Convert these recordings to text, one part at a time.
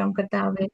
സ്തോത്രം കർത്താവെ.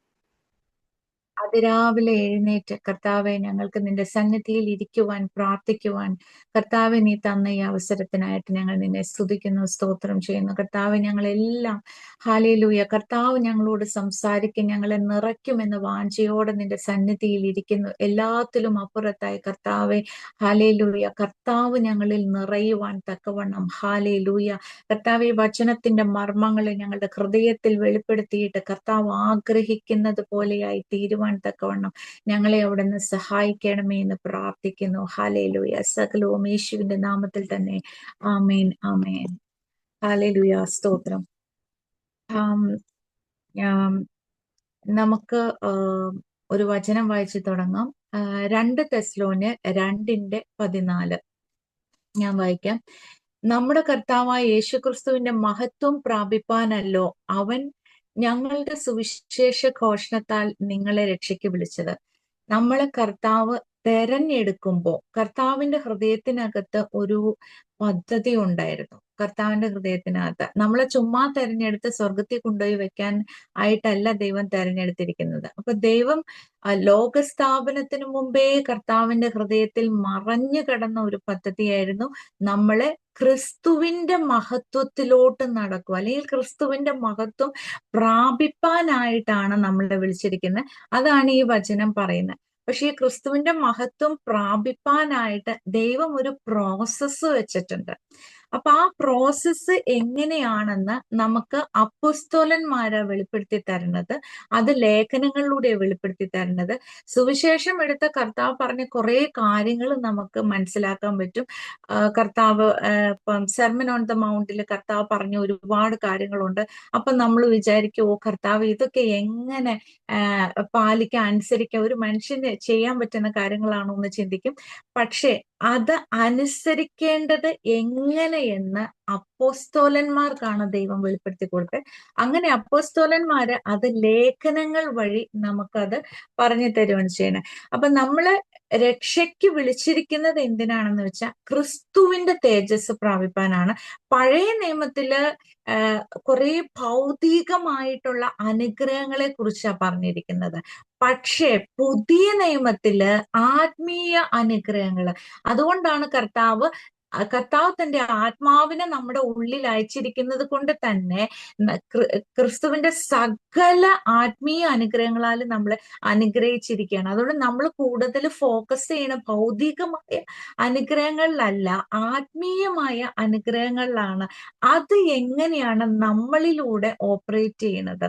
അതിരാവിലെ എഴുന്നേറ്റ് കർത്താവെ ഞങ്ങൾക്ക് നിന്റെ സന്നിധിയിൽ ഇരിക്കുവാൻ പ്രാർത്ഥിക്കുവാൻ കർത്താവെ നീ തന്ന ഈ അവസരത്തിനായിട്ട് ഞങ്ങൾ നിന്നെ സ്തുതിക്കുന്നു, സ്തോത്രം ചെയ്യുന്നു. കർത്താവെ, ഞങ്ങളെല്ലാം ഹാലേലൂയ, കർത്താവ് ഞങ്ങളോട് സംസാരിക്കും, ഞങ്ങളെ നിറയ്ക്കുമെന്ന് വാഞ്ചയോടെ നിന്റെ സന്നിധിയിൽ ഇരിക്കുന്നു. എല്ലാത്തിലും അപ്പുറത്തായി കർത്താവെ, ഹാലേലൂയ, കർത്താവ് ഞങ്ങളിൽ നിറയുവാൻ തക്കവണ്ണം ഹാലേലൂയ, കർത്താവെ, വചനത്തിന്റെ മർമ്മങ്ങളെ ഞങ്ങളുടെ ഹൃദയത്തിൽ വെളിപ്പെടുത്തിയിട്ട് കർത്താവ് ആഗ്രഹിക്കുന്നത് പോലെയായി തീരുവാൻ തക്കവണ്ണം ഞങ്ങളെ അവിടുന്ന് സഹായിക്കണമേ എന്ന് പ്രാർത്ഥിക്കുന്നു. ഹല്ലേലൂയ. സകലവും യേശുവിന്റെ നാമത്തിൽ തന്നെ. ആമേൻ, ആമേൻ. ഹല്ലേലൂയ, സ്തോത്രം. ആം, ആം, നമുക്ക് ഒരു വചനം വായിച്ചു തുടങ്ങാം. 2 തെസ്സലോന്യർ 2:14 ഞാൻ വായിക്കാം. നമ്മുടെ കർത്താവായ യേശുക്രിസ്തുവിന്റെ മഹത്വം പ്രാപിപ്പാനല്ലോ അവൻ ഞങ്ങളുടെ സുവിശേഷ ഘോഷണത്താൽ നിങ്ങളെ രക്ഷയ്ക്ക് വിളിച്ചത്. നമ്മളെ കർത്താവ് തെരഞ്ഞെടുക്കുമ്പോ കർത്താവിന്റെ ഹൃദയത്തിനകത്ത് ഒരു പദ്ധതി ഉണ്ടായിരുന്നു. കർത്താവിന്റെ ഹൃദയത്തിനകത്ത് നമ്മളെ ചുമ്മാ തെരഞ്ഞെടുത്ത് സ്വർഗത്തിൽ കൊണ്ടുപോയി വെക്കാൻ ആയിട്ടല്ല ദൈവം തെരഞ്ഞെടുത്തിരിക്കുന്നത്. അപ്പൊ ദൈവം ലോകസ്ഥാപനത്തിന് മുമ്പേ കർത്താവിന്റെ ഹൃദയത്തിൽ മറഞ്ഞു കിടന്ന ഒരു പദ്ധതിയായിരുന്നു നമ്മളെ ക്രിസ്തുവിന്റെ മഹത്വത്തിലോട്ട് നടക്കുക, അല്ലെങ്കിൽ ക്രിസ്തുവിന്റെ മഹത്വം പ്രാപിപ്പാനായിട്ടാണ് നമ്മളെ വിളിച്ചിരിക്കുന്നത്. അതാണ് ഈ വചനം പറയുന്നത്. പക്ഷെ ഈ ക്രിസ്തുവിന്റെ മഹത്വം പ്രാപിപ്പാനായിട്ട് ദൈവം ഒരു പ്രോസസ്സ് വെച്ചിട്ടുണ്ട്. അപ്പൊ ആ പ്രോസസ്സ് എങ്ങനെയാണെന്ന് നമുക്ക് അപ്പോസ്തലന്മാരെ വെളിപ്പെടുത്തി തരുന്നത്, അത് ലേഖനങ്ങളിലൂടെ വെളിപ്പെടുത്തി തരുന്നത്. സുവിശേഷം എടുത്ത കർത്താവ് പറഞ്ഞ കുറെ കാര്യങ്ങൾ നമുക്ക് മനസ്സിലാക്കാൻ പറ്റും. കർത്താവ് ഇപ്പം സെർമൻ ഓൺ ദ മൗണ്ടിൽ കർത്താവ് പറഞ്ഞ ഒരുപാട് കാര്യങ്ങളുണ്ട്. അപ്പൊ നമ്മൾ വിചാരിക്കും, ഓ കർത്താവ്, ഇതൊക്കെ എങ്ങനെ പാലിക്കാൻ, അനുസരിക്കാൻ ഒരു മനുഷ്യന് ചെയ്യാൻ പറ്റുന്ന കാര്യങ്ങളാണോ എന്ന് ചിന്തിക്കും. പക്ഷെ അത് അനുസരിക്കേണ്ടത് എങ്ങനെയെന്ന് അപ്പോസ്തോലന്മാർക്കാണ് ദൈവം വെളിപ്പെടുത്തി കൊടുത്തത്. അങ്ങനെ അപ്പോസ്തോലന്മാര് അത് ലേഖനങ്ങൾ വഴി നമുക്കത് പറഞ്ഞു തരുവാണ് ചെയ്യുന്നത്. അപ്പൊ നമ്മള് രക്ഷയ്ക്ക് വിളിച്ചിരിക്കുന്നത് എന്തിനാണെന്ന് വെച്ചാൽ ക്രിസ്തുവിന്റെ തേജസ് പ്രാപിപ്പാനാണ്. പഴയ നിയമത്തില് കുറെ ഭൗതികമായിട്ടുള്ള അനുഗ്രഹങ്ങളെ കുറിച്ചാണ് പറഞ്ഞിരിക്കുന്നത്. പക്ഷേ പുതിയ നിയമത്തില് ആത്മീയ അനുഗ്രഹങ്ങള്, അതുകൊണ്ടാണ് കർത്താവ് തന്റെ ആത്മാവിനെ നമ്മുടെ ഉള്ളിൽ അയച്ചിരിക്കുന്നത് കൊണ്ട് തന്നെ ക്രിസ്തുവിന്റെ സകല ആത്മീയ അനുഗ്രഹങ്ങളാൽ നമ്മൾ അനുഗ്രഹിച്ചിരിക്കുകയാണ്. അതുകൊണ്ട് നമ്മൾ കൂടുതൽ ഫോക്കസ് ചെയ്യണ ഭൗതികമായ അനുഗ്രഹങ്ങളിലല്ല, ആത്മീയമായ അനുഗ്രഹങ്ങളിലാണ്. അത് എങ്ങനെയാണ് നമ്മളിലൂടെ ഓപ്പറേറ്റ് ചെയ്യുന്നത്?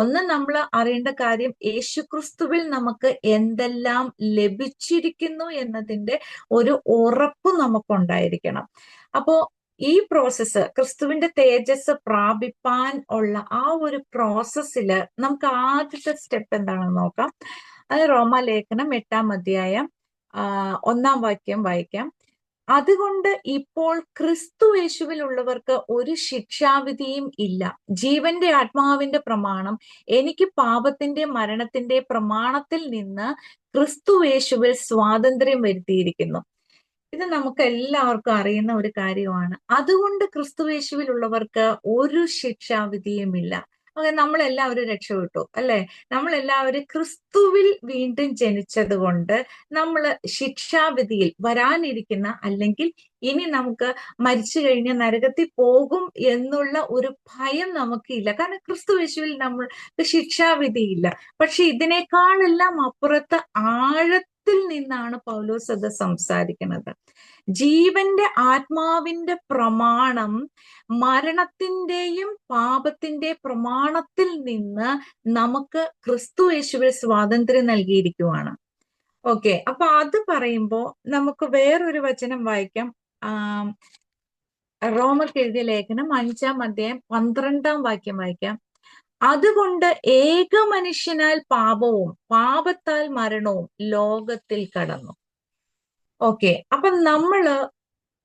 ഒന്ന് നമ്മൾ അറിയേണ്ട കാര്യം, യേശുക്രിസ്തുവിൽ നമുക്ക് എന്തെല്ലാം ലഭിച്ചിരിക്കുന്നു എന്നതിന്റെ ഒരു ഉറപ്പ് നമുക്കുണ്ടായിരിക്കണം. അപ്പോ ഈ പ്രോസസ്സ്, ക്രിസ്തുവിന്റെ തേജസ് പ്രാപിപ്പാൻ ഉള്ള ആ ഒരു പ്രോസസ്സില് നമുക്ക് ആദ്യത്തെ സ്റ്റെപ്പ് എന്താണെന്ന് നോക്കാം. അത് റോമാലേഖനം 8-ാം അധ്യായം 1-ാം വാക്യം വായിക്കാം. അതുകൊണ്ട് ഇപ്പോൾ ക്രിസ്തു യേശുവിലുള്ളവർക്ക് ഒരു ശിക്ഷാവിധിയും ഇല്ല. ജീവന്റെ ആത്മാവിന്റെ പ്രമാണം എനിക്ക് പാപത്തിന്റെ മരണത്തിന്റെ പ്രമാണത്തിൽ നിന്ന് ക്രിസ്തു യേശുവിൽ സ്വാതന്ത്ര്യം വരുത്തിയിരിക്കുന്നു. ഇത് നമുക്ക് എല്ലാവർക്കും അറിയുന്ന ഒരു കാര്യമാണ്. അതുകൊണ്ട് ക്രിസ്തു യേശുവിലുള്ളവർക്ക് ഒരു ശിക്ഷാവിധിയുമില്ല. നമ്മളെല്ലാവരും രക്ഷപ്പെട്ടു, അല്ലെ? നമ്മളെല്ലാവരും ക്രിസ്തുവിൽ വീണ്ടും ജനിച്ചത് കൊണ്ട് നമ്മൾ ശിക്ഷാവിധിയിൽ വരാനിരിക്കുന്ന, അല്ലെങ്കിൽ ഇനി നമുക്ക് മരിച്ചു കഴിഞ്ഞ നരകത്തിൽ പോകും എന്നുള്ള ഒരു ഭയം നമുക്കില്ല. കാരണം ക്രിസ്തു യേശുവിൽ നമ്മൾക്ക് ശിക്ഷാവിധിയില്ല. പക്ഷെ ഇതിനേക്കാളെല്ലാം അപ്പുറത്ത് ആഴത്തിൽ നിന്നാണ് പൗലോസ് അത് സംസാരിക്കുന്നത്. ജീവന്റെ ആത്മാവിന്റെ പ്രമാണം മരണത്തിന്റെയും പാപത്തിന്റെ പ്രമാണത്തിൽ നിന്ന് നമുക്ക് ക്രിസ്തു യേശുവിൽ സ്വാതന്ത്ര്യം നൽകിയിരിക്കുവാണ്. ഓക്കെ, അപ്പൊ അത് പറയുമ്പോ നമുക്ക് വേറൊരു വചനം വായിക്കാം. റോമർക്ക് എഴുതിയ ലേഖനം 5-ാം അധ്യായം 12-ാം വാക്യം വായിക്കാം. അതുകൊണ്ട് ഏക മനുഷ്യനാൽ പാപവും പാപത്താൽ മരണവും ലോകത്തിൽ കടന്നു. ഓക്കെ, അപ്പൊ നമ്മള്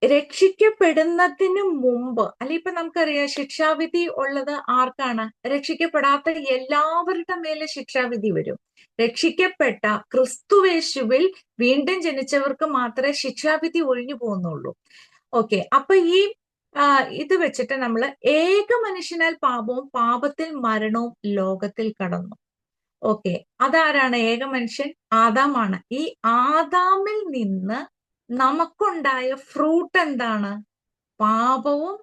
രക്ഷിക്കപ്പെടുന്നതിന് മുമ്പ്, അല്ലെ, ഇപ്പൊ നമുക്കറിയാം ശിക്ഷാവിധി ഉള്ളത് ആർക്കാണ്? രക്ഷിക്കപ്പെടാത്ത എല്ലാവരുടെ മേലെ ശിക്ഷാവിധി വരും. രക്ഷിക്കപ്പെട്ട ക്രിസ്തുവേശുവിൽ വീണ്ടും ജനിച്ചവർക്ക് മാത്രമേ ശിക്ഷാവിധി ഒഴിഞ്ഞു പോകുന്നുള്ളൂ. ഓക്കെ, അപ്പൊ ഈ ഇത് വെച്ചിട്ട് നമ്മൾ ഏക മനുഷ്യനാൽ പാപവും പാപത്തിൽ മരണവും ലോകത്തിൽ കടന്നു. ഓക്കെ, അതാരാണ് ഏക മനുഷ്യൻ? ആദാമാണ്. ഈ ആദാമിൽ നിന്ന് നമുക്കുണ്ടായ ഫ്രൂട്ട് എന്താണ്? പാപവും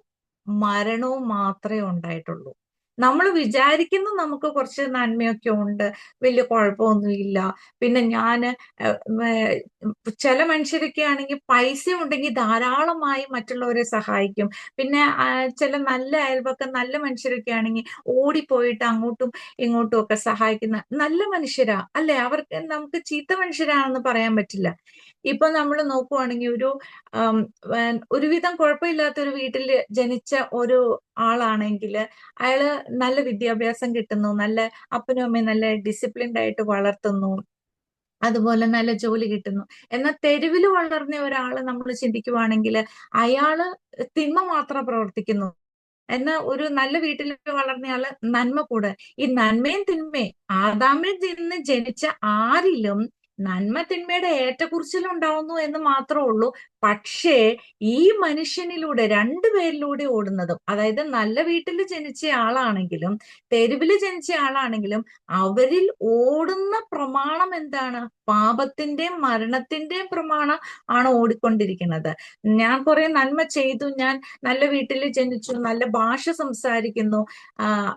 മരണവും മാത്രമേ ഉണ്ടായിട്ടുള്ളൂ. നമ്മൾ വിചാരിക്കുന്നു നമുക്ക് കുറച്ച് നന്മയൊക്കെ ഉണ്ട്, വലിയ കുഴപ്പമൊന്നുമില്ല. പിന്നെ ചില മനുഷ്യരൊക്കെ ആണെങ്കിൽ പൈസ ഉണ്ടെങ്കിൽ ധാരാളമായി മറ്റുള്ളവരെ സഹായിക്കും. പിന്നെ ചില നല്ല അയൽപക്കം, നല്ല മനുഷ്യരൊക്കെ ആണെങ്കിൽ ഓടിപ്പോയിട്ട് അങ്ങോട്ടും ഇങ്ങോട്ടും ഒക്കെ സഹായിക്കുന്ന നല്ല മനുഷ്യരാ അല്ലെ? അവർക്ക് നമുക്ക് ചീത്ത മനുഷ്യരാണെന്ന് പറയാൻ പറ്റില്ല. ഇപ്പൊ നമ്മൾ നോക്കുവാണെങ്കിൽ ഒരുവിധം കുഴപ്പമില്ലാത്ത ഒരു വീട്ടിൽ ജനിച്ച ഒരു ആളാണെങ്കിൽ അയാള് നല്ല വിദ്യാഭ്യാസം കിട്ടുന്നു, നല്ല അപ്പനും അമ്മയും നല്ല ഡിസിപ്ലിൻഡ് ആയിട്ട് വളർത്തുന്നു, അതുപോലെ നല്ല ജോലി കിട്ടുന്നു. എന്നാൽ തെരുവിൽ വളർന്ന ഒരാള് നമ്മൾ ചിന്തിക്കുവാണെങ്കിൽ അയാള് തിന്മ മാത്രം പ്രവർത്തിക്കുന്നു. എന്നാൽ ഒരു നല്ല വീട്ടിൽ വളർന്നയാള് നന്മ കൂടെ. ഈ നന്മയും തിന്മയും ആദാമിൽ നിന്ന് ജനിച്ച ആരിലും നന്മ തിന്മയുടെ ഏറ്റക്കുറിച്ചിലുണ്ടാവുന്നു എന്ന് മാത്രമേ ഉള്ളൂ. പക്ഷേ ഈ മനുഷ്യനിലൂടെ രണ്ടുപേരിലൂടെ ഓടുന്നതും, അതായത് നല്ല വീട്ടിൽ ജനിച്ച ആളാണെങ്കിലും തെരുവിൽ ജനിച്ച ആളാണെങ്കിലും അവരിൽ ഓടുന്ന പ്രമാണം എന്താണ്? പാപത്തിന്റെയും മരണത്തിന്റെയും പ്രമാണം ആണ് ഓടിക്കൊണ്ടിരിക്കുന്നത്. ഞാൻ കുറെ നന്മ ചെയ്തു, ഞാൻ നല്ല വീട്ടിൽ ജനിച്ചു, നല്ല ഭാഷ സംസാരിക്കുന്നു,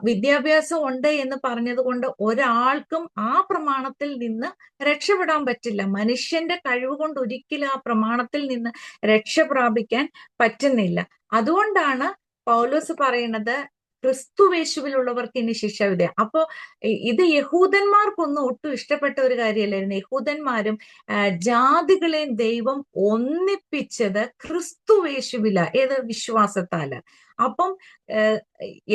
വിദ്യാഭ്യാസം ഉണ്ട് എന്ന് പറഞ്ഞത് കൊണ്ട് ഒരാൾക്കും ആ പ്രമാണത്തിൽ നിന്ന് രക്ഷപ്പെടാൻ പറ്റില്ല. മനുഷ്യന്റെ കഴിവ് കൊണ്ട് ഒരിക്കലും ആ പ്രമാണത്തിൽ നിന്ന് രക്ഷ പ്രാപിക്കാൻ പറ്റുന്നില്ല. അതുകൊണ്ടാണ് പൗലോസ് പറയുന്നത് ക്രിസ്തുവേശുവിലുള്ളവർക്ക് ഇനി ശിക്ഷാവിധി. അപ്പോ ഇത് യഹൂദന്മാർക്കൊന്നും ഒട്ടും ഇഷ്ടപ്പെട്ട ഒരു കാര്യമല്ലായിരുന്നു. യഹൂദന്മാരും ജാതികളെയും ദൈവം ഒന്നിപ്പിച്ചത് ക്രിസ്തുവേശുവില, ഏത്? വിശ്വാസത്താല്. അപ്പം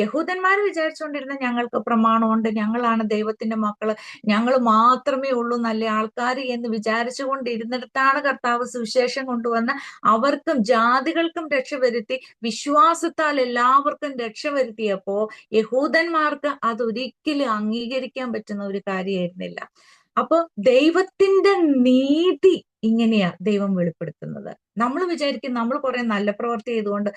യഹൂദന്മാർ വിചാരിച്ചുകൊണ്ടിരുന്ന ഞങ്ങൾക്ക് പ്രമാണമുണ്ട്, ഞങ്ങളാണ് ദൈവത്തിന്റെ മക്കള്, ഞങ്ങൾ മാത്രമേ ഉള്ളൂ നല്ല ആൾക്കാർ എന്ന് വിചാരിച്ചുകൊണ്ടിരുന്നിടത്താണ് കർത്താവ് സുവിശേഷം കൊണ്ടുവന്ന് അവർക്കും ജാതികൾക്കും രക്ഷ വരുത്തി, വിശ്വാസത്താൽ എല്ലാവർക്കും രക്ഷ വരുത്തിയപ്പോ യഹൂദന്മാർക്ക് അതൊരിക്കലും അംഗീകരിക്കാൻ പറ്റുന്ന ഒരു കാര്യമായിരുന്നില്ല. അപ്പൊ ദൈവത്തിന്റെ നീതി ഇങ്ങനെയാ ദൈവം വെളിപ്പെടുത്തുന്നത്. നമ്മൾ വിചാരിക്കും നമ്മൾ കുറെ നല്ല പ്രവൃത്തി ചെയ്തുകൊണ്ട്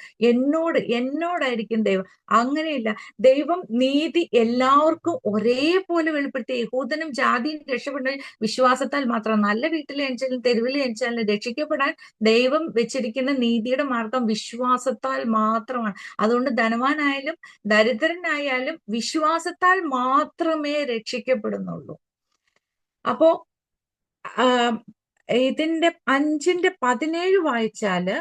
എന്നോടായിരിക്കും ദൈവം. അങ്ങനെയില്ല. ദൈവം നീതി എല്ലാവർക്കും ഒരേപോലെ വെളിപ്പെടുത്തി. യഹൂദനും ജാതിയും രക്ഷപ്പെടുന്ന വിശ്വാസത്താൽ മാത്രം. നല്ല വീട്ടിൽ ജനിച്ചാലും തെരുവിൽ ജനിച്ചാലും രക്ഷിക്കപ്പെടാൻ ദൈവം വെച്ചിരിക്കുന്ന നീതിയുടെ മാർഗം വിശ്വാസത്താൽ മാത്രമാണ്. അതുകൊണ്ട് ധനവാനായാലും ദരിദ്രനായാലും വിശ്വാസത്താൽ മാത്രമേ രക്ഷിക്കപ്പെടുന്നുള്ളൂ. അപ്പോ ഇതിന്റെ 5:17 വായിച്ചാല്,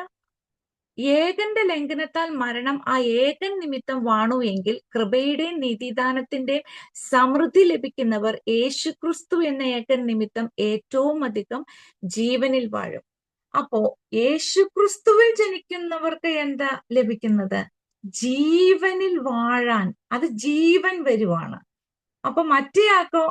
ഏകന്റെ ലംഘനത്താൽ മരണം ആ ഏകൻ നിമിത്തം വാണു എങ്കിൽ കൃപയുടെയും നീതിദാനത്തിന്റെയും സമൃദ്ധി ലഭിക്കുന്നവർ യേശുക്രിസ്തു എന്ന ഏകൻ നിമിത്തം ഏറ്റവും അധികം ജീവനിൽ വാഴും. അപ്പോ യേശുക്രിസ്തുവിൽ ജനിക്കുന്നവർക്ക് എന്താ ലഭിക്കുന്നത്? ജീവനിൽ വാഴാൻ, അത് ജീവൻ വരുവാണ്. അപ്പൊ മറ്റേയാൾക്കോ?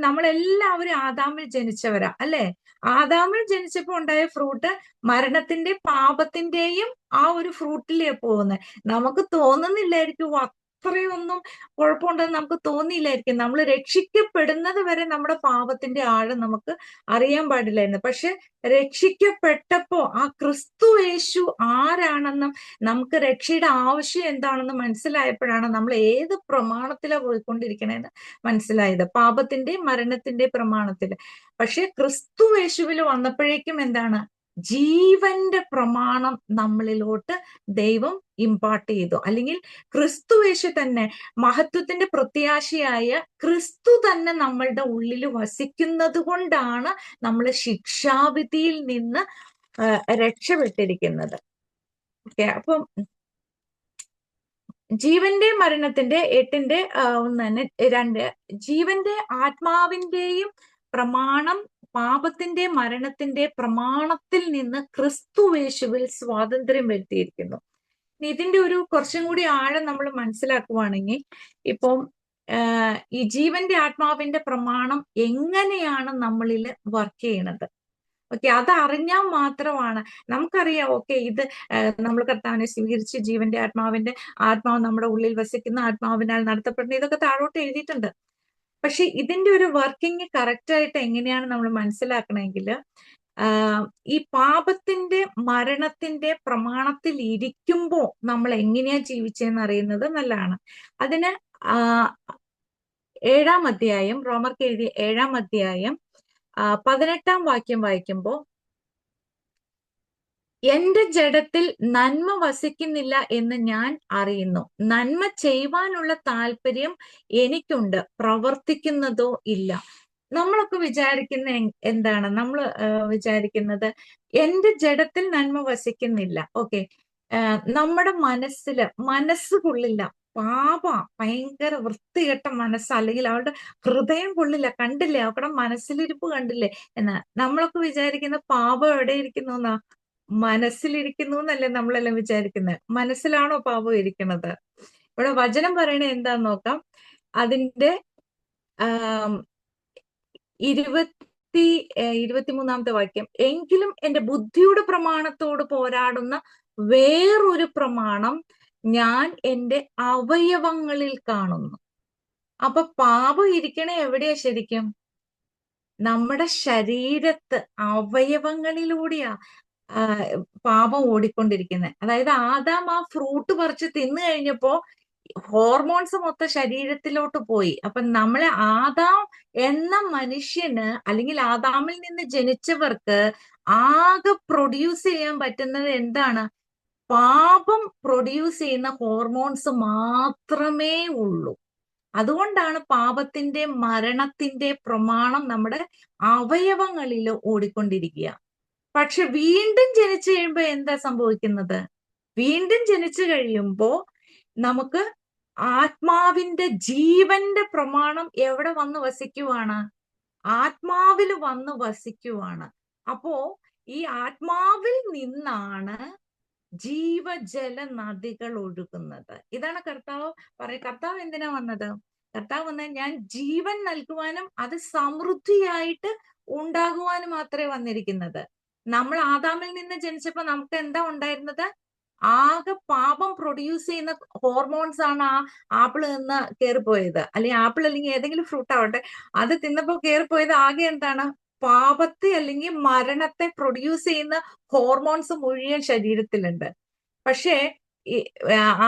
നമ്മളെല്ലാവരും ആദാമിൽ ജനിച്ചവരാ അല്ലെ? ആദാമിൽ ജനിച്ചപ്പോ ഉണ്ടായ ഫ്രൂട്ട് മരണത്തിന്റെ പാപത്തിന്റെയും ആ ഒരു ഫ്രൂട്ടിലേ പോകുന്നത്. നമുക്ക് തോന്നുന്നില്ലായിരിക്കും അത്രയൊന്നും കുഴപ്പമുണ്ടെന്ന് നമുക്ക് തോന്നിയില്ലായിരിക്കും. നമ്മൾ രക്ഷിക്കപ്പെടുന്നത് വരെ നമ്മുടെ പാപത്തിന്റെ ആഴം നമുക്ക് അറിയാൻ പാടില്ലായിരുന്നു. പക്ഷെ രക്ഷിക്കപ്പെട്ടപ്പോ ആ ക്രിസ്തു യേശു ആരാണെന്നും നമുക്ക് രക്ഷയുടെ ആവശ്യം എന്താണെന്ന് മനസ്സിലായപ്പോഴാണ് നമ്മൾ ഏത് പ്രമാണത്തിലാ പോയിക്കൊണ്ടിരിക്കണേന്ന് മനസ്സിലായത്. പാപത്തിന്റെയും മരണത്തിന്റെയും പ്രമാണത്തില്. പക്ഷെ ക്രിസ്തു യേശുവിൽ വന്നപ്പോഴേക്കും എന്താണ്? ജീവന്റെ പ്രമാണം നമ്മളിലോട്ട് ദൈവം ഇമ്പാർട്ട് ചെയ്തു. അല്ലെങ്കിൽ ക്രിസ്തു യേശു തന്നെ, മഹത്വത്തിന്റെ പ്രത്യാശയായ ക്രിസ്തു തന്നെ നമ്മളുടെ ഉള്ളിൽ വസിക്കുന്നത് കൊണ്ടാണ് നമ്മൾ ശിക്ഷാവിധിയിൽ നിന്ന് രക്ഷപ്പെട്ടിരിക്കുന്നത്. ഓക്കെ, അപ്പം ജീവന്റെ മരണത്തിന്റെ 8:2 ജീവന്റെ ആത്മാവിന്റെയും പ്രമാണം പാപത്തിന്റെ മരണത്തിന്റെ പ്രമാണത്തിൽ നിന്ന് ക്രിസ്തുവേശുവിൽ സ്വാതന്ത്ര്യം വരുത്തിയിരിക്കുന്നു. ഇതിന്റെ ഒരു കുറച്ചും കൂടി ആഴം നമ്മൾ മനസ്സിലാക്കുവാണെങ്കിൽ, ഇപ്പം ഈ ജീവന്റെ ആത്മാവിന്റെ പ്രമാണം എങ്ങനെയാണ് നമ്മളിൽ വർക്ക് ചെയ്യണത്? ഓക്കെ, അത് അറിഞ്ഞാൽ മാത്രമാണ് നമുക്കറിയാം. ഓക്കെ, ഇത് നമ്മൾ കർത്താവിനെ സ്വീകരിച്ച് ജീവന്റെ ആത്മാവ് നമ്മുടെ ഉള്ളിൽ വസിക്കുന്ന ആത്മാവിനാൽ നടത്തപ്പെടുന്ന, ഇതൊക്കെ താഴോട്ട് എഴുതിയിട്ടുണ്ട്. പക്ഷെ ഇതിന്റെ ഒരു വർക്കിംഗ് കറക്റ്റ് ആയിട്ട് എങ്ങനെയാണ് നമ്മൾ മനസ്സിലാക്കണമെങ്കിൽ, ഈ പാപത്തിന്റെ മരണത്തിന്റെ പ്രമാണത്തിൽ ഇരിക്കുമ്പോ നമ്മൾ എങ്ങനെയാ ജീവിച്ചതെന്ന് അറിയുന്നത് നല്ലതാണ്. അതിന് ആ 7-ാം അധ്യായം, റോമർക്ക് എഴുതിയ 7-ാം അധ്യായം 18-ാം വാക്യം വായിക്കുമ്പോ, എന്റെ ജഡത്തിൽ നന്മ വസിക്കുന്നില്ല എന്ന് ഞാൻ അറിയുന്നു. നന്മ ചെയ്യുവാനുള്ള താല്പര്യം എനിക്കുണ്ട്, പ്രവർത്തിക്കുന്നതോ ഇല്ല. നമ്മളൊക്കെ വിചാരിക്കുന്ന എന്താണ്? നമ്മൾ വിചാരിക്കുന്നത് എന്റെ ജഡത്തിൽ നന്മ വസിക്കുന്നില്ല. ഓക്കെ, നമ്മുടെ മനസ്സ് കൊള്ളില്ല. പാപ ഭയങ്കര വൃത്തികെട്ട മനസ്സ്, അല്ലെങ്കിൽ അവളുടെ ഹൃദയം കൊള്ളില്ല. കണ്ടില്ലേ അവരുടെ മനസ്സിലിരിപ്പ് കണ്ടില്ലേ എന്നാ നമ്മളൊക്കെ വിചാരിക്കുന്ന പാപം എവിടെ ഇരിക്കുന്നു എന്നാ? മനസ്സിലിരിക്കുന്നു എന്നല്ലേ നമ്മളെല്ലാം വിചാരിക്കുന്നത്. മനസ്സിലാണോ പാപം ഇരിക്കുന്നത്? ഇവിടെ വചനം പറയണേ എന്താന്ന് നോക്കാം. അതിന്റെ ആം, 23-ാമത്തെ വാക്യം, എങ്കിലും എന്റെ ബുദ്ധിയുടെ പ്രമാണത്തോട് പോരാടുന്ന വേറൊരു പ്രമാണം ഞാൻ എന്റെ അവയവങ്ങളിൽ കാണുന്നു. അപ്പൊ പാപം ഇരിക്കണേ എവിടെയാ ശരിക്കും? നമ്മുടെ ശരീരത്ത്, അവയവങ്ങളിലൂടെയാ പാപം ഓടിക്കൊണ്ടിരിക്കുന്നത്. അതായത് ആദാം ആ ഫ്രൂട്ട് പറിച്ച് തിന്നു കഴിഞ്ഞപ്പോ ഹോർമോൺസ് മൊത്തം ശരീരത്തിലോട്ട് പോയി. അപ്പൊ നമ്മളെ ആദാം എന്ന മനുഷ്യന്, അല്ലെങ്കിൽ ആദാമിൽ നിന്ന് ജനിച്ചവർക്ക് ആകെ പ്രൊഡ്യൂസ് ചെയ്യാൻ പറ്റുന്നത് എന്താണ്? പാപം പ്രൊഡ്യൂസ് ചെയ്യുന്ന ഹോർമോൺസ് മാത്രമേ ഉള്ളൂ. അതുകൊണ്ടാണ് പാപത്തിന്റെ മരണത്തിന്റെ പ്രമാണം നമ്മുടെ അവയവങ്ങളിൽ ഓടിക്കൊണ്ടിരിക്കുക. പക്ഷെ വീണ്ടും ജനിച്ചു കഴിയുമ്പോ എന്താ സംഭവിക്കുന്നത്? വീണ്ടും ജനിച്ചു കഴിയുമ്പോ നമുക്ക് ആത്മാവിന്റെ ജീവന്റെ പ്രമാണം എവിടെ വന്ന് വസിക്കുവാണ്? ആത്മാവിൽ വന്ന് വസിക്കുവാണ്. അപ്പോ ഈ ആത്മാവിൽ നിന്നാണ് ജീവജല നദികൾ ഒഴുകുന്നത്. ഇതാണ് കർത്താവ് കർത്താവ് എന്തിനാ വന്നത്? കർത്താവ് വന്നത് ഞാൻ ജീവൻ നൽകുവാനും അത് സമൃദ്ധിയായിട്ട് ഉണ്ടാകുവാനും മാത്രമേ വന്നിരിക്കുന്നത്. നമ്മൾ ആദാമിൽ നിന്ന് ജനിച്ചപ്പോ നമുക്ക് എന്താ ഉണ്ടായിരുന്നത്? ആകെ പാപം പ്രൊഡ്യൂസ് ചെയ്യുന്ന ഹോർമോൺസ് ആണ് ആ ആപ്പിൾ നിന്ന് കയറിപ്പോയത്. അല്ലെങ്കിൽ ആപ്പിൾ അല്ലെങ്കിൽ ഏതെങ്കിലും ഫ്രൂട്ട് ആവട്ടെ, അത് തിന്നപ്പോ കയറിപ്പോയത് ആകെ എന്താണ്? പാപത്തെ അല്ലെങ്കിൽ മരണത്തെ പ്രൊഡ്യൂസ് ചെയ്യുന്ന ഹോർമോൺസ് മുഴുവൻ ശരീരത്തിലുണ്ട്. പക്ഷേ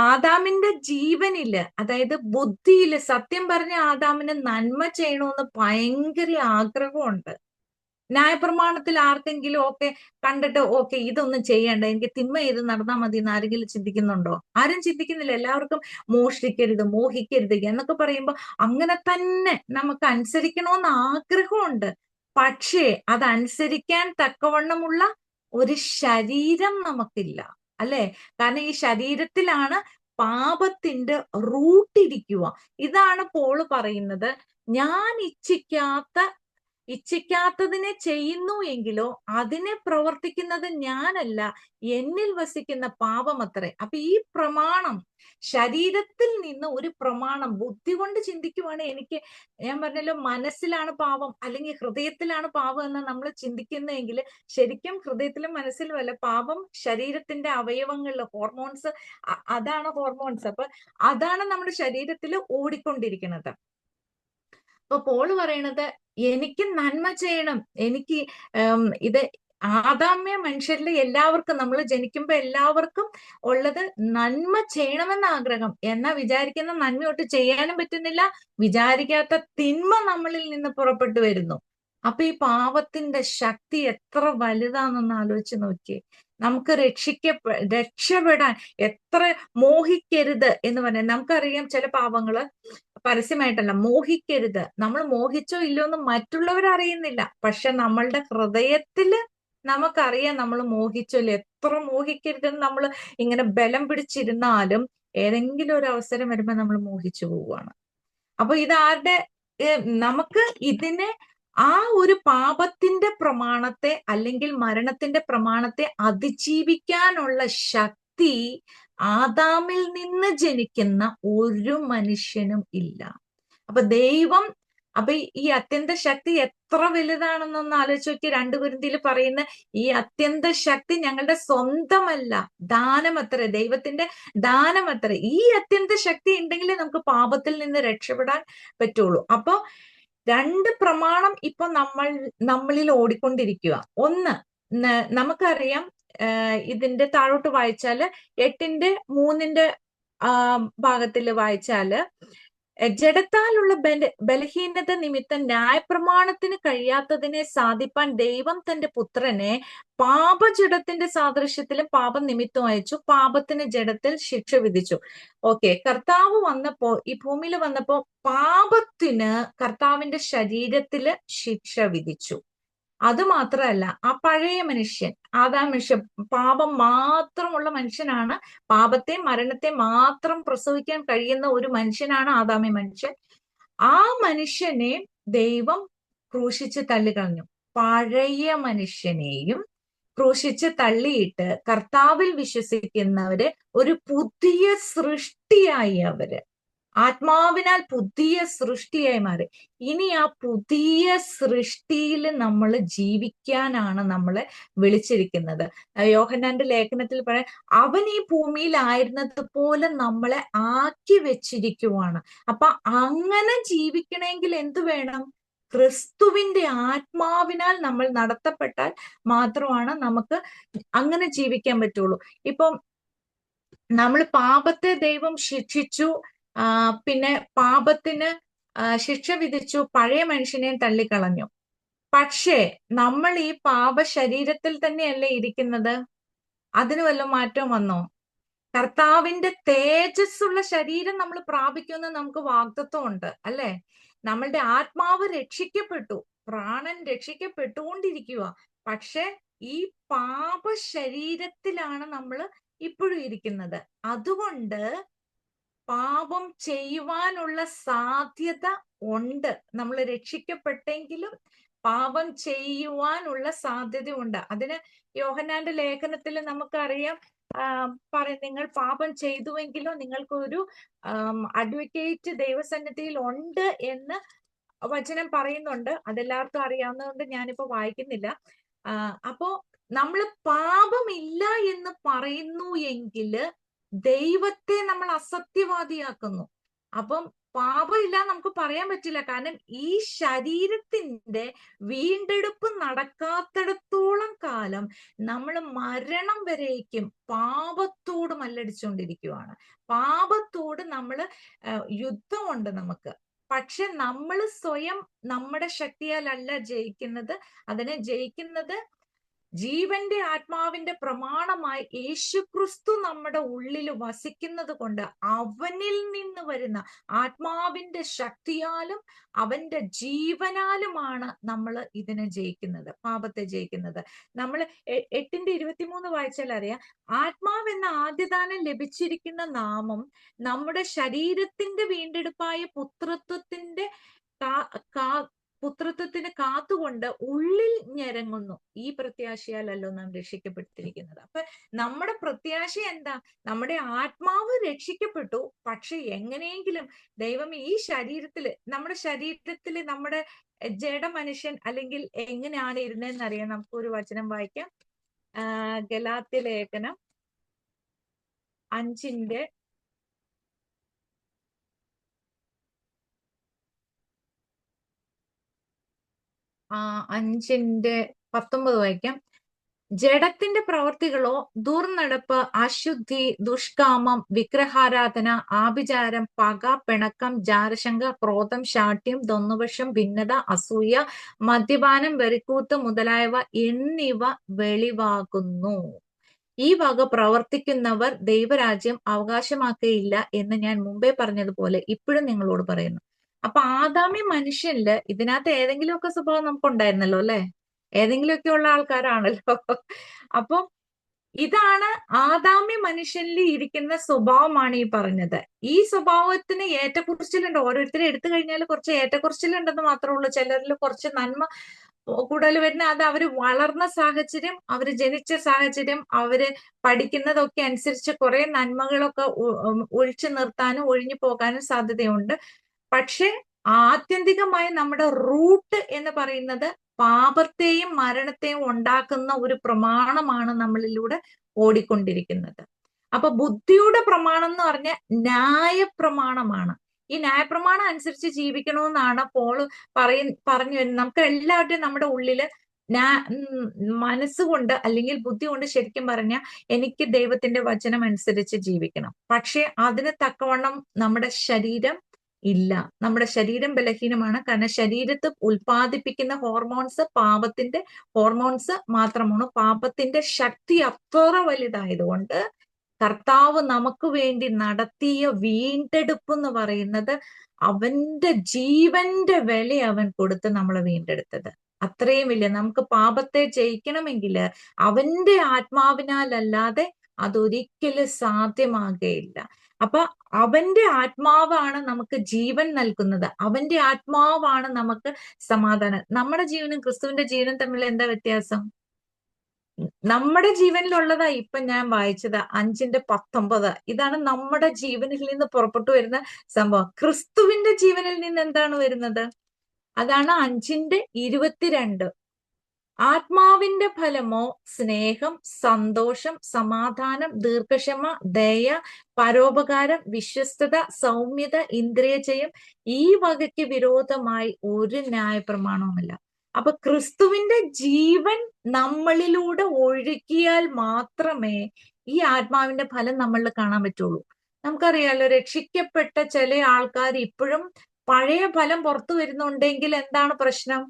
ആദാമിന്റെ ജീവനില്, അതായത് ബുദ്ധിയില്, സത്യം പറഞ്ഞ ആദാമിന് നന്മ ചെയ്യണമെന്ന് ഭയങ്കര ആഗ്രഹമുണ്ട്. ന്യായപ്രമാണത്തിൽ ആർക്കെങ്കിലും ഒക്കെ കണ്ടിട്ട് ഓക്കെ ഇതൊന്നും ചെയ്യണ്ട, എനിക്ക് തിന്മ ചെയ്ത് നടന്നാൽ മതി എന്ന് ആരെങ്കിലും ചിന്തിക്കുന്നുണ്ടോ? ആരും ചിന്തിക്കുന്നില്ല. എല്ലാവർക്കും മോഷ്ടിക്കരുത്, മോഹിക്കരുത് എന്നൊക്കെ പറയുമ്പോൾ അങ്ങനെ തന്നെ നമുക്ക് അനുസരിക്കണമെന്ന് ആഗ്രഹമുണ്ട്. പക്ഷേ അതനുസരിക്കാൻ തക്കവണ്ണമുള്ള ഒരു ശരീരം നമുക്കില്ല, അല്ലെ? കാരണം ഈ ശരീരത്തിലാണ് പാപത്തിന്റെ റൂട്ടിരിക്കുക. ഇതാണ് പോള് പറയുന്നത്, ഞാൻ ഇച്ഛിക്കാത്തതിനെ ചെയ്യുന്നു എങ്കിലോ അതിനെ പ്രവർത്തിക്കുന്നത് ഞാനല്ല, എന്നിൽ വസിക്കുന്ന പാപം അത്രേ. അപ്പൊ ഈ പ്രമാണം ശരീരത്തിൽ നിന്ന് ഒരു പ്രമാണം ബുദ്ധി കൊണ്ട് ചിന്തിക്കുവാണ്. ഞാൻ പറഞ്ഞല്ലോ, മനസ്സിലാണ് പാപം അല്ലെങ്കിൽ ഹൃദയത്തിലാണ് പാപം എന്ന് നമ്മൾ ചിന്തിക്കുന്നതെങ്കിൽ ശരിക്കും ഹൃദയത്തിലും മനസ്സിലും അല്ല. പാപം ശരീരത്തിന്റെ അവയവങ്ങളിൽ, ഹോർമോൺസ്, അതാണ് ഹോർമോൺസ്. അപ്പൊ അതാണ് നമ്മുടെ ശരീരത്തിൽ ഓടിക്കൊണ്ടിരിക്കുന്നത്. അപ്പൊ പോള് പറയണത് എനിക്ക് നന്മ ചെയ്യണം, എനിക്ക് ഇത് ആദാമ്യ മനുഷ്യരിൽ എല്ലാവർക്കും, നമ്മൾ ജനിക്കുമ്പോ എല്ലാവർക്കും ഉള്ളത് നന്മ ചെയ്യണമെന്ന ആഗ്രഹം. എന്നാ വിചാരിക്കുന്ന നന്മയൊട്ട് ചെയ്യാനും പറ്റുന്നില്ല, വിചാരിക്കാത്ത തിന്മ നമ്മളിൽ നിന്ന് പുറപ്പെട്ടു വരുന്നു. അപ്പൊ ഈ പാപത്തിന്റെ ശക്തി എത്ര വലുതാണെന്ന് ആലോചിച്ച് നോക്കിയേ. നമുക്ക് രക്ഷപ്പെടാൻ എത്ര മോഹിക്കരുത് എന്ന് പറഞ്ഞാൽ, നമുക്കറിയാം ചില പാപങ്ങള് പരസ്യമായിട്ടല്ല, മോഹിക്കരുത്. നമ്മൾ മോഹിച്ചോ ഇല്ലയോ എന്ന് മറ്റുള്ളവർ അറിയുന്നില്ല, പക്ഷെ നമ്മളുടെ ഹൃദയത്തില് നമുക്കറിയാം നമ്മൾ മോഹിച്ചോ ഇല്ല. എത്ര മോഹിക്കരുതെന്ന് നമ്മൾ ഇങ്ങനെ ബലം പിടിച്ചിരുന്നാലും ഏതെങ്കിലും ഒരു അവസരം വരുമ്പോ നമ്മൾ മോഹിച്ചു പോവുകയാണ്. അപ്പൊ ഇതാരുടെ നമുക്ക് ഇതിനെ, ആ ഒരു പാപത്തിന്റെ പ്രമാണത്തെ അല്ലെങ്കിൽ മരണത്തിന്റെ പ്രമാണത്തെ അതിജീവിക്കാനുള്ള ശക്തി ആദാമിൽ നിന്ന് ജനിക്കുന്ന ഒരു മനുഷ്യനും ഇല്ല. അപ്പൊ ദൈവം, അപ്പൊ ഈ അത്യന്ത ശക്തി എത്ര വലുതാണെന്നൊന്ന് ആലോചിച്ച് നോക്കി. 2 കൊരിന്ത്യയിൽ പറയുന്ന ഈ അത്യന്ത ശക്തി ഞങ്ങളുടെ സ്വന്തമല്ല, ദാനമത്രേ, ദൈവത്തിന്റെ ദാനമത്രേ. ഈ അത്യന്ത ശക്തി ഉണ്ടെങ്കിലേ നമുക്ക് പാപത്തിൽ നിന്ന് രക്ഷപ്പെടാൻ പറ്റുള്ളൂ. അപ്പൊ രണ്ട് പ്രമാണം ഇപ്പൊ നമ്മളിൽ ഓടിക്കൊണ്ടിരിക്കുക. ഒന്ന്, നമുക്കറിയാം, ഇതിന്റെ താഴോട്ട് വായിച്ചാല് 8:3 ഭാഗത്തിൽ വായിച്ചാല്, ജഡത്താലുള്ള ബലഹീനത നിമിത്തം ന്യായപ്രമാണത്തിന് കഴിയാത്തതിനെ സാധിപ്പാൻ ദൈവം തന്റെ പുത്രനെ പാപജഡത്തിന്റെ സാദൃശ്യത്തിലും പാപം നിമിത്തം അയച്ചു, പാപത്തിന് ജഡത്തിൽ ശിക്ഷ വിധിച്ചു. ഓക്കെ, കർത്താവ് വന്നപ്പോ, ഈ ഭൂമിയിൽ വന്നപ്പോ പാപത്തിന് കർത്താവിന്റെ ശരീരത്തില് ശിക്ഷ വിധിച്ചു. അത് മാത്രമല്ല, ആ പഴയ മനുഷ്യൻ, മനുഷ്യൻ പാപം മാത്രമുള്ള മനുഷ്യനാണ്, പാപത്തെ മരണത്തെ മാത്രം പ്രസവിക്കാൻ കഴിയുന്ന ഒരു മനുഷ്യനാണ് ആദാമി മനുഷ്യൻ. ആ മനുഷ്യനെ ദൈവം ക്രൂശിച്ച് തള്ളിക്കളഞ്ഞു. പഴയ മനുഷ്യനെയും ക്രൂശിച്ച് തള്ളിയിട്ട് കർത്താവിൽ വിശ്വസിക്കുന്നവര് ഒരു പുതിയ സൃഷ്ടിയായി, അവര് ആത്മാവിനാൽ പുതിയ സൃഷ്ടിയായി മാറി. ഇനി ആ പുതിയ സൃഷ്ടിയിൽ നമ്മൾ ജീവിക്കാനാണ് നമ്മളെ വിളിച്ചിരിക്കുന്നത്. യോഹന്നാന്റെ ലേഖനത്തിൽ പറയാം, അവൻ ഈ ഭൂമിയിലായിരുന്നത് പോലെ നമ്മളെ ആക്കി വെച്ചിരിക്കുവാണ്. അപ്പൊ അങ്ങനെ ജീവിക്കണമെങ്കിൽ എന്തു വേണം? ക്രിസ്തുവിന്റെ ആത്മാവിനാൽ നമ്മൾ നടത്തപ്പെട്ടാൽ മാത്രമാണ് നമുക്ക് അങ്ങനെ ജീവിക്കാൻ പറ്റുള്ളൂ. ഇപ്പം നമ്മൾ പാപത്തെ ദൈവം ശിക്ഷിച്ചു, പിന്നെ പാപത്തിന് ശിക്ഷ വിധിച്ചു, പഴയ മനുഷ്യനെയും തള്ളിക്കളഞ്ഞു. പക്ഷേ നമ്മൾ ഈ പാപ ശരീരത്തിൽ തന്നെയല്ലേ ഇരിക്കുന്നത്? അതിന് വല്ല മാറ്റം വന്നോ? കർത്താവിന്റെ തേജസ്സുള്ള ശരീരം നമ്മൾ പ്രാപിക്കുമെന്ന് നമുക്ക് വാഗ്ദത്വം ഉണ്ട്, അല്ലെ? നമ്മളുടെ ആത്മാവ് രക്ഷിക്കപ്പെട്ടു, പ്രാണൻ രക്ഷിക്കപ്പെട്ടുകൊണ്ടിരിക്കുക. പക്ഷെ ഈ പാപ ശരീരത്തിലാണ് നമ്മൾ ഇപ്പോഴും ഇരിക്കുന്നത്. അതുകൊണ്ട് പാപം ചെയ്യുവാനുള്ള സാധ്യത ഉണ്ട്. നമ്മൾ രക്ഷിക്കപ്പെട്ടെങ്കിലും പാപം ചെയ്യുവാനുള്ള സാധ്യത ഉണ്ട്. അതിന് യോഹന്നാന്റെ ലേഖനത്തിൽ നമുക്കറിയാം, നിങ്ങൾ പാപം ചെയ്തുവെങ്കിലോ നിങ്ങൾക്കൊരു അഡ്വക്കേറ്റ് ദൈവസന്നിധിയിൽ ഉണ്ട് എന്ന് വചനം പറയുന്നുണ്ട്. അതെല്ലാവർക്കും അറിയാവുന്നതുകൊണ്ട് ഞാനിപ്പോ വായിക്കുന്നില്ല. അപ്പോ നമ്മൾ പാപമില്ല എന്ന് പറയുന്നു എങ്കില് ദൈവത്തെ നമ്മൾ അസത്യവാദിയാക്കുന്നു. അപ്പം പാപമില്ല നമുക്ക് പറയാൻ പറ്റില്ല. കാരണം ഈ ശരീരത്തിന്റെ വീണ്ടെടുപ്പ് നടക്കാത്തിടത്തോളം കാലം നമ്മൾ മരണം വരേക്കും പാപത്തോട് മല്ലടിച്ചുകൊണ്ടിരിക്കുവാണ്. പാപത്തോട് നമ്മൾ യുദ്ധമുണ്ട് നമുക്ക്. പക്ഷെ നമ്മൾ സ്വയം നമ്മുടെ ശക്തിയാലല്ല ജയിക്കുന്നത്. അതിനെ ജയിക്കുന്നത് ജീവന്റെ ആത്മാവിന്റെ പ്രമാണമായി യേശുക്രിസ്തു നമ്മുടെ ഉള്ളിൽ വസിക്കുന്നത് കൊണ്ട് അവനിൽ നിന്ന് വരുന്ന ആത്മാവിന്റെ ശക്തിയാലും അവന്റെ ജീവനാലുമാണ് നമ്മൾ ഇതിനെ ജയിക്കുന്നത്, പാപത്തെ ജയിക്കുന്നത്. നമ്മൾ 8:23 വായിച്ചാൽ അറിയാം, ആത്മാവെന്ന ആദ്യദാനം ലഭിച്ചിരിക്കുന്ന നാമം നമ്മുടെ ശരീരത്തിന്റെ വീണ്ടെടുപ്പായ പുത്രത്വത്തിന് കാത്തുകൊണ്ട് ഉള്ളിൽ ഞരങ്ങുന്നു. ഈ പ്രത്യാശയാലല്ലോ നാം രക്ഷിക്കപ്പെട്ടിരിക്കുന്നത്. അപ്പൊ നമ്മുടെ പ്രത്യാശ എന്താ? നമ്മുടെ ആത്മാവ് രക്ഷിക്കപ്പെട്ടു. പക്ഷെ എങ്ങനെയെങ്കിലും ദൈവം ഈ നമ്മുടെ ശരീരത്തില് നമ്മുടെ ജഡ മനുഷ്യൻ അല്ലെങ്കിൽ എങ്ങനെയാണ് ഇരുന്നതെന്ന് അറിയാം. നമുക്കൊരു വചനം വായിക്കാം. ഗലാത്യ ലേഖനം 5:19 വായിക്കാം. ജഡത്തിന്റെ പ്രവർത്തികളോ ദുർനടപ്പ്, അശുദ്ധി, ദുഷ്കാമം, വിഗ്രഹാരാധന, ആഭിചാരം, പക, പിണക്കം, ജാരശങ്ക, ക്രോധം, ശാഠ്യം, ദൊന്നുപക്ഷം, ഭിന്നത, അസൂയ, മദ്യപാനം, വെറിക്കൂത്ത് മുതലായവ എന്നിവ വെളിവാകുന്നു. ഈ വക പ്രവർത്തിക്കുന്നവർ ദൈവരാജ്യം അവകാശമാക്കുകയില്ല എന്ന് ഞാൻ മുമ്പേ പറഞ്ഞതുപോലെ ഇപ്പോഴും നിങ്ങളോട് പറയുന്നു. അപ്പൊ ആദാമി മനുഷ്യനില് ഇതിനകത്ത് ഏതെങ്കിലുമൊക്കെ സ്വഭാവം നമുക്ക് ഉണ്ടായിരുന്നല്ലോ, അല്ലെ? ഏതെങ്കിലുമൊക്കെ ഉള്ള ആൾക്കാരാണല്ലോ. അപ്പൊ ഇതാണ് ആദാമി മനുഷ്യനിൽ ഇരിക്കുന്ന സ്വഭാവമാണ് ഈ പറഞ്ഞത്. ഈ സ്വഭാവത്തിന് ഏറ്റക്കുറച്ചിലുണ്ട്. ഓരോരുത്തരെ എടുത്തു കഴിഞ്ഞാൽ കുറച്ച് ഏറ്റക്കുറച്ചിലുണ്ടെന്ന് മാത്രമേ ഉള്ളൂ. ചിലരിൽ കുറച്ച് നന്മ കൂടുതൽ വരുന്ന അത് അവര് വളർന്ന സാഹചര്യം, അവര് ജനിച്ച സാഹചര്യം, അവര് പഠിക്കുന്നതൊക്കെ അനുസരിച്ച് കുറെ നന്മകളൊക്കെ ഒഴിച്ചു നിർത്താനും ഒഴിഞ്ഞു പോകാനും സാധ്യതയുണ്ട്. പക്ഷെ ആത്യന്തികമായി നമ്മുടെ റൂട്ട് എന്ന് പറയുന്നത് പാപത്തെയും മരണത്തെയും ഉണ്ടാക്കുന്ന ഒരു പ്രമാണമാണ് നമ്മളിലൂടെ ഓടിക്കൊണ്ടിരിക്കുന്നത്. അപ്പൊ ബുദ്ധിയുടെ പ്രമാണം എന്ന് പറഞ്ഞാൽ ന്യായ പ്രമാണമാണ്. ഈ ന്യായപ്രമാണം അനുസരിച്ച് ജീവിക്കണമെന്നാണ് പോള് പറഞ്ഞു വരുന്നത്. നമുക്ക് എല്ലാവരുടെയും നമ്മുടെ ഉള്ളില് മനസ്സുകൊണ്ട് അല്ലെങ്കിൽ ബുദ്ധി കൊണ്ട് ശരിക്കും പറഞ്ഞാൽ എനിക്ക് ദൈവത്തിന്റെ വചനം അനുസരിച്ച് ജീവിക്കണം. പക്ഷെ അതിന് തക്കവണ്ണം നമ്മുടെ ശരീരം ഇല്ല. നമ്മുടെ ശരീരം ബലഹീനമാണ്. കാരണം ശരീരത്ത് ഉൽപ്പാദിപ്പിക്കുന്ന ഹോർമോൺസ് പാപത്തിന്റെ ഹോർമോൺസ് മാത്രമാണ്. പാപത്തിന്റെ ശക്തി അത്ര വലുതായതുകൊണ്ട് കർത്താവ് നമുക്ക് വേണ്ടി നടത്തിയ വീണ്ടെടുപ്പ് എന്ന് പറയുന്നത് അവന്റെ ജീവന്റെ വില അവൻ കൊടുത്ത് നമ്മളെ വീണ്ടെടുത്തത്. അത്രയും വലിയ നമുക്ക് പാപത്തെ ജയിക്കണമെങ്കിൽ അവന്റെ ആത്മാവിനാലല്ലാതെ അതൊരിക്കലും സാധ്യമാകുകയില്ല. അപ്പൊ അവന്റെ ആത്മാവാണ് നമുക്ക് ജീവൻ നൽകുന്നത്. അവന്റെ ആത്മാവാണ് നമുക്ക് സമാധാനം. നമ്മുടെ ജീവനും ക്രിസ്തുവിന്റെ ജീവനും തമ്മിൽ എന്താ വ്യത്യാസം? നമ്മുടെ ജീവനിലുള്ളതാ ഇപ്പൊ ഞാൻ വായിച്ചത് 5:19. ഇതാണ് നമ്മുടെ ജീവനിൽ നിന്ന് പുറപ്പെട്ടു വരുന്ന സംഭവം. ക്രിസ്തുവിന്റെ ജീവനിൽ നിന്ന് എന്താണ് വരുന്നത്? അതാണ് 5:22. ആത്മാവിന്റെ ഫലമോ സ്നേഹം, സന്തോഷം, സമാധാനം, ദീർഘക്ഷമ, ദയ, പരോപകാരം, വിശ്വസ്തത, സൗമ്യത, ഇന്ദ്രിയജയം. ഈ വകയ്ക്ക് വിരോധമായി ഒരു ന്യായപ്രമാണവുമില്ല. അപ്പൊ ക്രിസ്തുവിന്റെ ജീവൻ നമ്മളിലൂടെ ഒഴുകിയാൽ മാത്രമേ ഈ ആത്മാവിന്റെ ഫലം നമ്മളിൽ കാണാൻ പറ്റുള്ളൂ. നമുക്കറിയാലോ, രക്ഷിക്കപ്പെട്ട ചില ആൾക്കാർ ഇപ്പോഴും പഴയ ഫലം പുറത്തു വരുന്നുണ്ടെങ്കിൽ എന്താണ് പ്രശ്നം?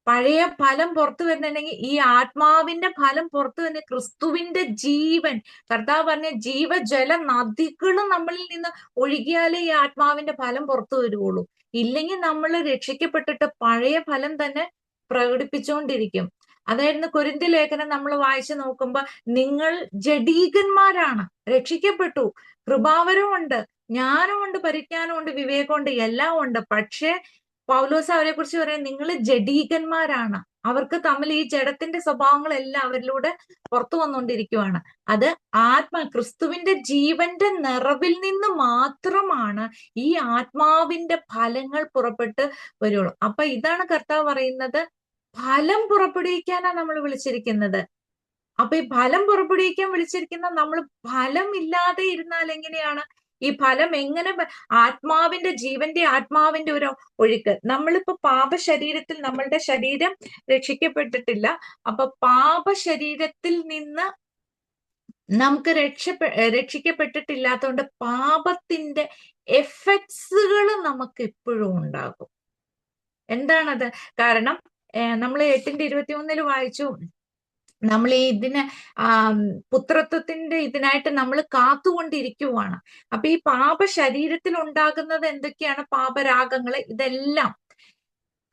പഴയ ഫലം പുറത്തു വരുന്നുണ്ടെങ്കിൽ ഈ ആത്മാവിന്റെ ഫലം പുറത്തു വരുന്ന ക്രിസ്തുവിന്റെ ജീവൻ, കർത്താവ് പറഞ്ഞ ജീവജല നദികളും നമ്മളിൽ നിന്ന് ഒഴുകിയാലേ ഈ ആത്മാവിന്റെ ഫലം പുറത്തു വരുവുള്ളൂ. ഇല്ലെങ്കിൽ നമ്മൾ രക്ഷിക്കപ്പെട്ടിട്ട് പഴയ ഫലം തന്നെ പ്രകടിപ്പിച്ചുകൊണ്ടിരിക്കും. അതായിരുന്നു കൊരിന്ത്യ ലേഖനം നമ്മൾ വായിച്ചു നോക്കുമ്പോ, നിങ്ങൾ ജഡീകന്മാരാണ്, രക്ഷിക്കപ്പെട്ടു, കൃപാവരമുണ്ട്, ജ്ഞാനമുണ്ട്, പരിജ്ഞാനമുണ്ട്, വിവേകമുണ്ട്, എല്ലാം ഉണ്ട്. പക്ഷെ പൗലോസ് അവരെ കുറിച്ച് പറയാൻ, നിങ്ങൾ ജഡീകന്മാരാണ്. അവർക്ക് തമ്മിൽ ഈ ജഡത്തിന്റെ സ്വഭാവങ്ങളെല്ലാം അവരിലൂടെ പുറത്തു വന്നുകൊണ്ടിരിക്കുവാണ്. അത് ക്രിസ്തുവിന്റെ ജീവന്റെ നിറവിൽ നിന്ന് മാത്രമാണ് ഈ ആത്മാവിന്റെ ഫലങ്ങൾ പുറപ്പെട്ട് വരുള്ളൂ. അപ്പൊ ഇതാണ് കർത്താവ് പറയുന്നത്, ഫലം പുറപ്പെടുവിക്കാനാ നമ്മൾ വിളിച്ചിരിക്കുന്നത്. അപ്പൊ ഈ ഫലം പുറപ്പെടുവിക്കാൻ വിളിച്ചിരിക്കുന്ന നമ്മൾ ഫലം ഇല്ലാതെ ഇരുന്നാൽ എങ്ങനെയാണ്? ഈ ഫലം എങ്ങനെ? ആത്മാവിന്റെ ജീവന്റെ ആത്മാവിന്റെ ഒരു ഒഴുക്ക്. നമ്മളിപ്പോ പാപശരീരത്തിൽ, നമ്മളുടെ ശരീരം രക്ഷിക്കപ്പെട്ടിട്ടില്ല. അപ്പൊ പാപശരീരത്തിൽ നിന്ന് നമുക്ക് രക്ഷിക്കപ്പെട്ടിട്ടില്ലാത്തതുകൊണ്ട് പാപത്തിന്റെ എഫക്ട്സുകൾ നമുക്ക് എപ്പോഴും ഉണ്ടാകും. എന്താണത്? കാരണം നമ്മൾ 8:21 വായിച്ചു, നമ്മൾ ഈ പുത്രത്വത്തിന്റെ ഇതിനായിട്ട് നമ്മൾ കാത്തുകൊണ്ടിരിക്കുവാണ്. അപ്പൊ ഈ പാപ ശരീരത്തിൽ ഉണ്ടാകുന്നത് എന്തൊക്കെയാണ്? പാപരാഗങ്ങള്, ഇതെല്ലാം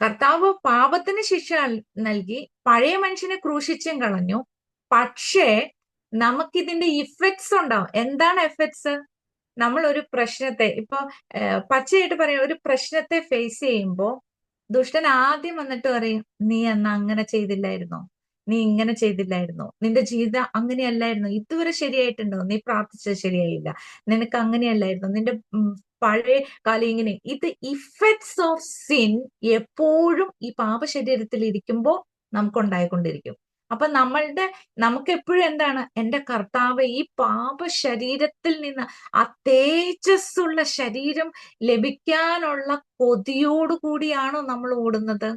കർത്താവ് പാപത്തിന് ശിക്ഷ നൽകി, പഴയ മനുഷ്യനെ ക്രൂശിച്ചും കളഞ്ഞു. പക്ഷേ നമുക്കിതിന്റെ ഇഫക്ട്സ് ഉണ്ടാവും. എന്താണ് എഫക്ട്സ്? നമ്മൾ ഒരു പ്രശ്നത്തെ, ഇപ്പൊ പച്ചയായിട്ട് പറയാം, ഒരു പ്രശ്നത്തെ ഫേസ് ചെയ്യുമ്പോ ദുഷ്ടൻ ആദ്യം വന്നിട്ട് പറയും, നീ അന്ന് അങ്ങനെ ചെയ്തില്ലായിരുന്നോ, നീ ഇങ്ങനെ ചെയ്തില്ലായിരുന്നോ, നിന്റെ ജീവിതം അങ്ങനെയല്ലായിരുന്നു, ഇതുവരെ ശരിയായിട്ടുണ്ടോ, നീ പ്രാർത്ഥിച്ചത് ശരിയായില്ല, നിനക്ക് അങ്ങനെയല്ലായിരുന്നു, നിന്റെ പഴയ കാലം ഇങ്ങനെ. ഇത് ഇഫക്ട്സ് ഓഫ് സിൻ എപ്പോഴും ഈ പാപശരീരത്തിൽ ഇരിക്കുമ്പോ നമുക്കുണ്ടായിക്കൊണ്ടിരിക്കും. അപ്പൊ നമുക്ക് എപ്പോഴും എന്താണ്, എന്റെ കർത്താവ് ഈ പാപശരീരത്തിൽ നിന്ന് ആ തേജസ്സുള്ള ശരീരം ലഭിക്കാനുള്ള കൊതിയോടുകൂടിയാണോ നമ്മൾ ഓടുന്നത്?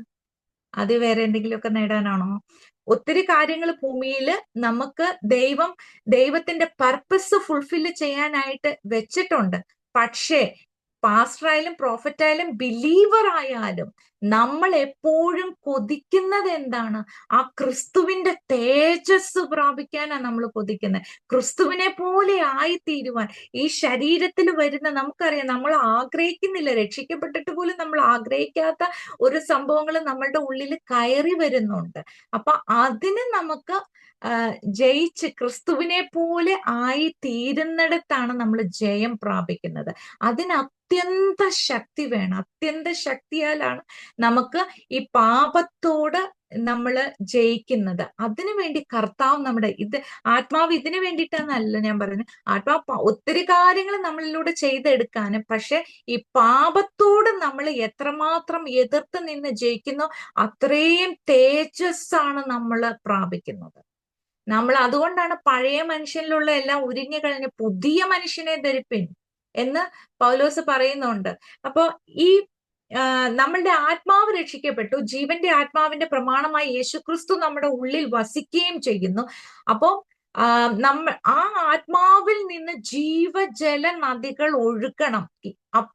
അത് വേറെ എന്തെങ്കിലുമൊക്കെ നേടാനാണോ? ഒത്തിരി കാര്യങ്ങൾ ഭൂമിയിൽ നമുക്ക് ദൈവത്തിന്റെ പർപ്പസ് ഫുൾഫില്ല് ചെയ്യാനായിട്ട് വെച്ചിട്ടുണ്ട്. പക്ഷേ പാസ്റ്ററായാലും പ്രോഫറ്റായാലും ബിലീവർ ആയാലും നമ്മൾ എപ്പോഴും കൊതിക്കുന്നത് എന്താണ്? ആ ക്രിസ്തുവിന്റെ തേജസ് പ്രാപിക്കാനാണ് നമ്മൾ കൊതിക്കുന്നത്. ക്രിസ്തുവിനെ പോലെ ആയിത്തീരുവാൻ ഈ ശരീരത്തിൽ വരുന്ന, നമുക്കറിയാം, നമ്മൾ ആഗ്രഹിക്കുന്നില്ല, രക്ഷിക്കപ്പെട്ടിട്ട് പോലും നമ്മൾ ആഗ്രഹിക്കാത്ത ഒരു സംഭവങ്ങൾ നമ്മളുടെ ഉള്ളിൽ കയറി വരുന്നുണ്ട്. അപ്പൊ അതിന് നമുക്ക് ജയിച്ച് ക്രിസ്തുവിനെ പോലെ ആയി തീരുന്നിടത്താണ് നമ്മൾ ജയം പ്രാപിക്കുന്നത്. അതിന് അത്യന്ത ശക്തി വേണം. അത്യന്ത ശക്തിയാലാണ് നമുക്ക് ഈ പാപത്തോട് നമ്മൾ ജയിക്കുന്നത്. അതിനു വേണ്ടി കർത്താവ് ആത്മാവ് ഇതിനു വേണ്ടിയിട്ടാന്നല്ല ഞാൻ പറയുന്നത്. ആത്മാവ് ഒത്തിരി കാര്യങ്ങൾ നമ്മളിലൂടെ ചെയ്തെടുക്കാനും, പക്ഷെ ഈ പാപത്തോട് നമ്മൾ എത്രമാത്രം എതിർത്ത് നിന്ന് ജയിക്കുന്നോ അത്രയും തേജസ്സാണ് നമ്മൾ പ്രാപിക്കുന്നത്. നമ്മൾ അതുകൊണ്ടാണ് പഴയ മനുഷ്യനിലുള്ള എല്ലാം ഉരിഞ്ഞു കളഞ്ഞ് പുതിയ മനുഷ്യനെ ധരിപ്പിൻ. എന്ന് പൗലോസ് പറയുന്നുണ്ട്. അപ്പോ ഈ നമ്മളുടെ ആത്മാവ് രക്ഷിക്കപ്പെട്ടു, ജീവന്റെ ആത്മാവിന്റെ പ്രമാണമായി യേശുക്രിസ്തു നമ്മുടെ ഉള്ളിൽ വസിക്കുകയും ചെയ്യുന്നു. അപ്പോ ആ ആത്മാവിൽ നിന്ന് ജീവജല നദികൾ ഒഴുകണം.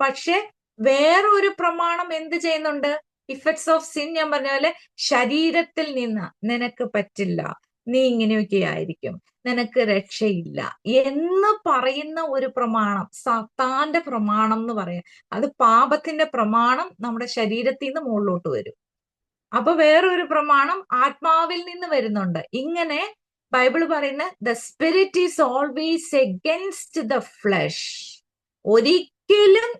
പക്ഷെ വേറൊരു പ്രമാണം എന്ത് ചെയ്യുന്നുണ്ട്? ഇഫക്ട്സ് ഓഫ് സിൻ, ഞാൻ പറഞ്ഞ പോലെ ശരീരത്തിൽ നിന്ന് നിനക്ക് പറ്റില്ല, നീ ഇങ്ങനെയൊക്കെ ആയിരിക്കും, നിനക്ക് രക്ഷയില്ല എന്ന് പറയുന്ന ഒരു പ്രമാണം, സത്താന്റെ പ്രമാണം എന്ന് പറയാം. അത് പാപത്തിന്റെ പ്രമാണം നമ്മുടെ ശരീരത്തിൽ നിന്ന് മുകളിലോട്ട് വരും. അപ്പൊ വേറൊരു പ്രമാണം ആത്മാവിൽ നിന്ന് വരുന്നുണ്ട്. ഇങ്ങനെ ബൈബിൾ പറയുന്ന the spirit is always against the flush. ഒരിക്കലും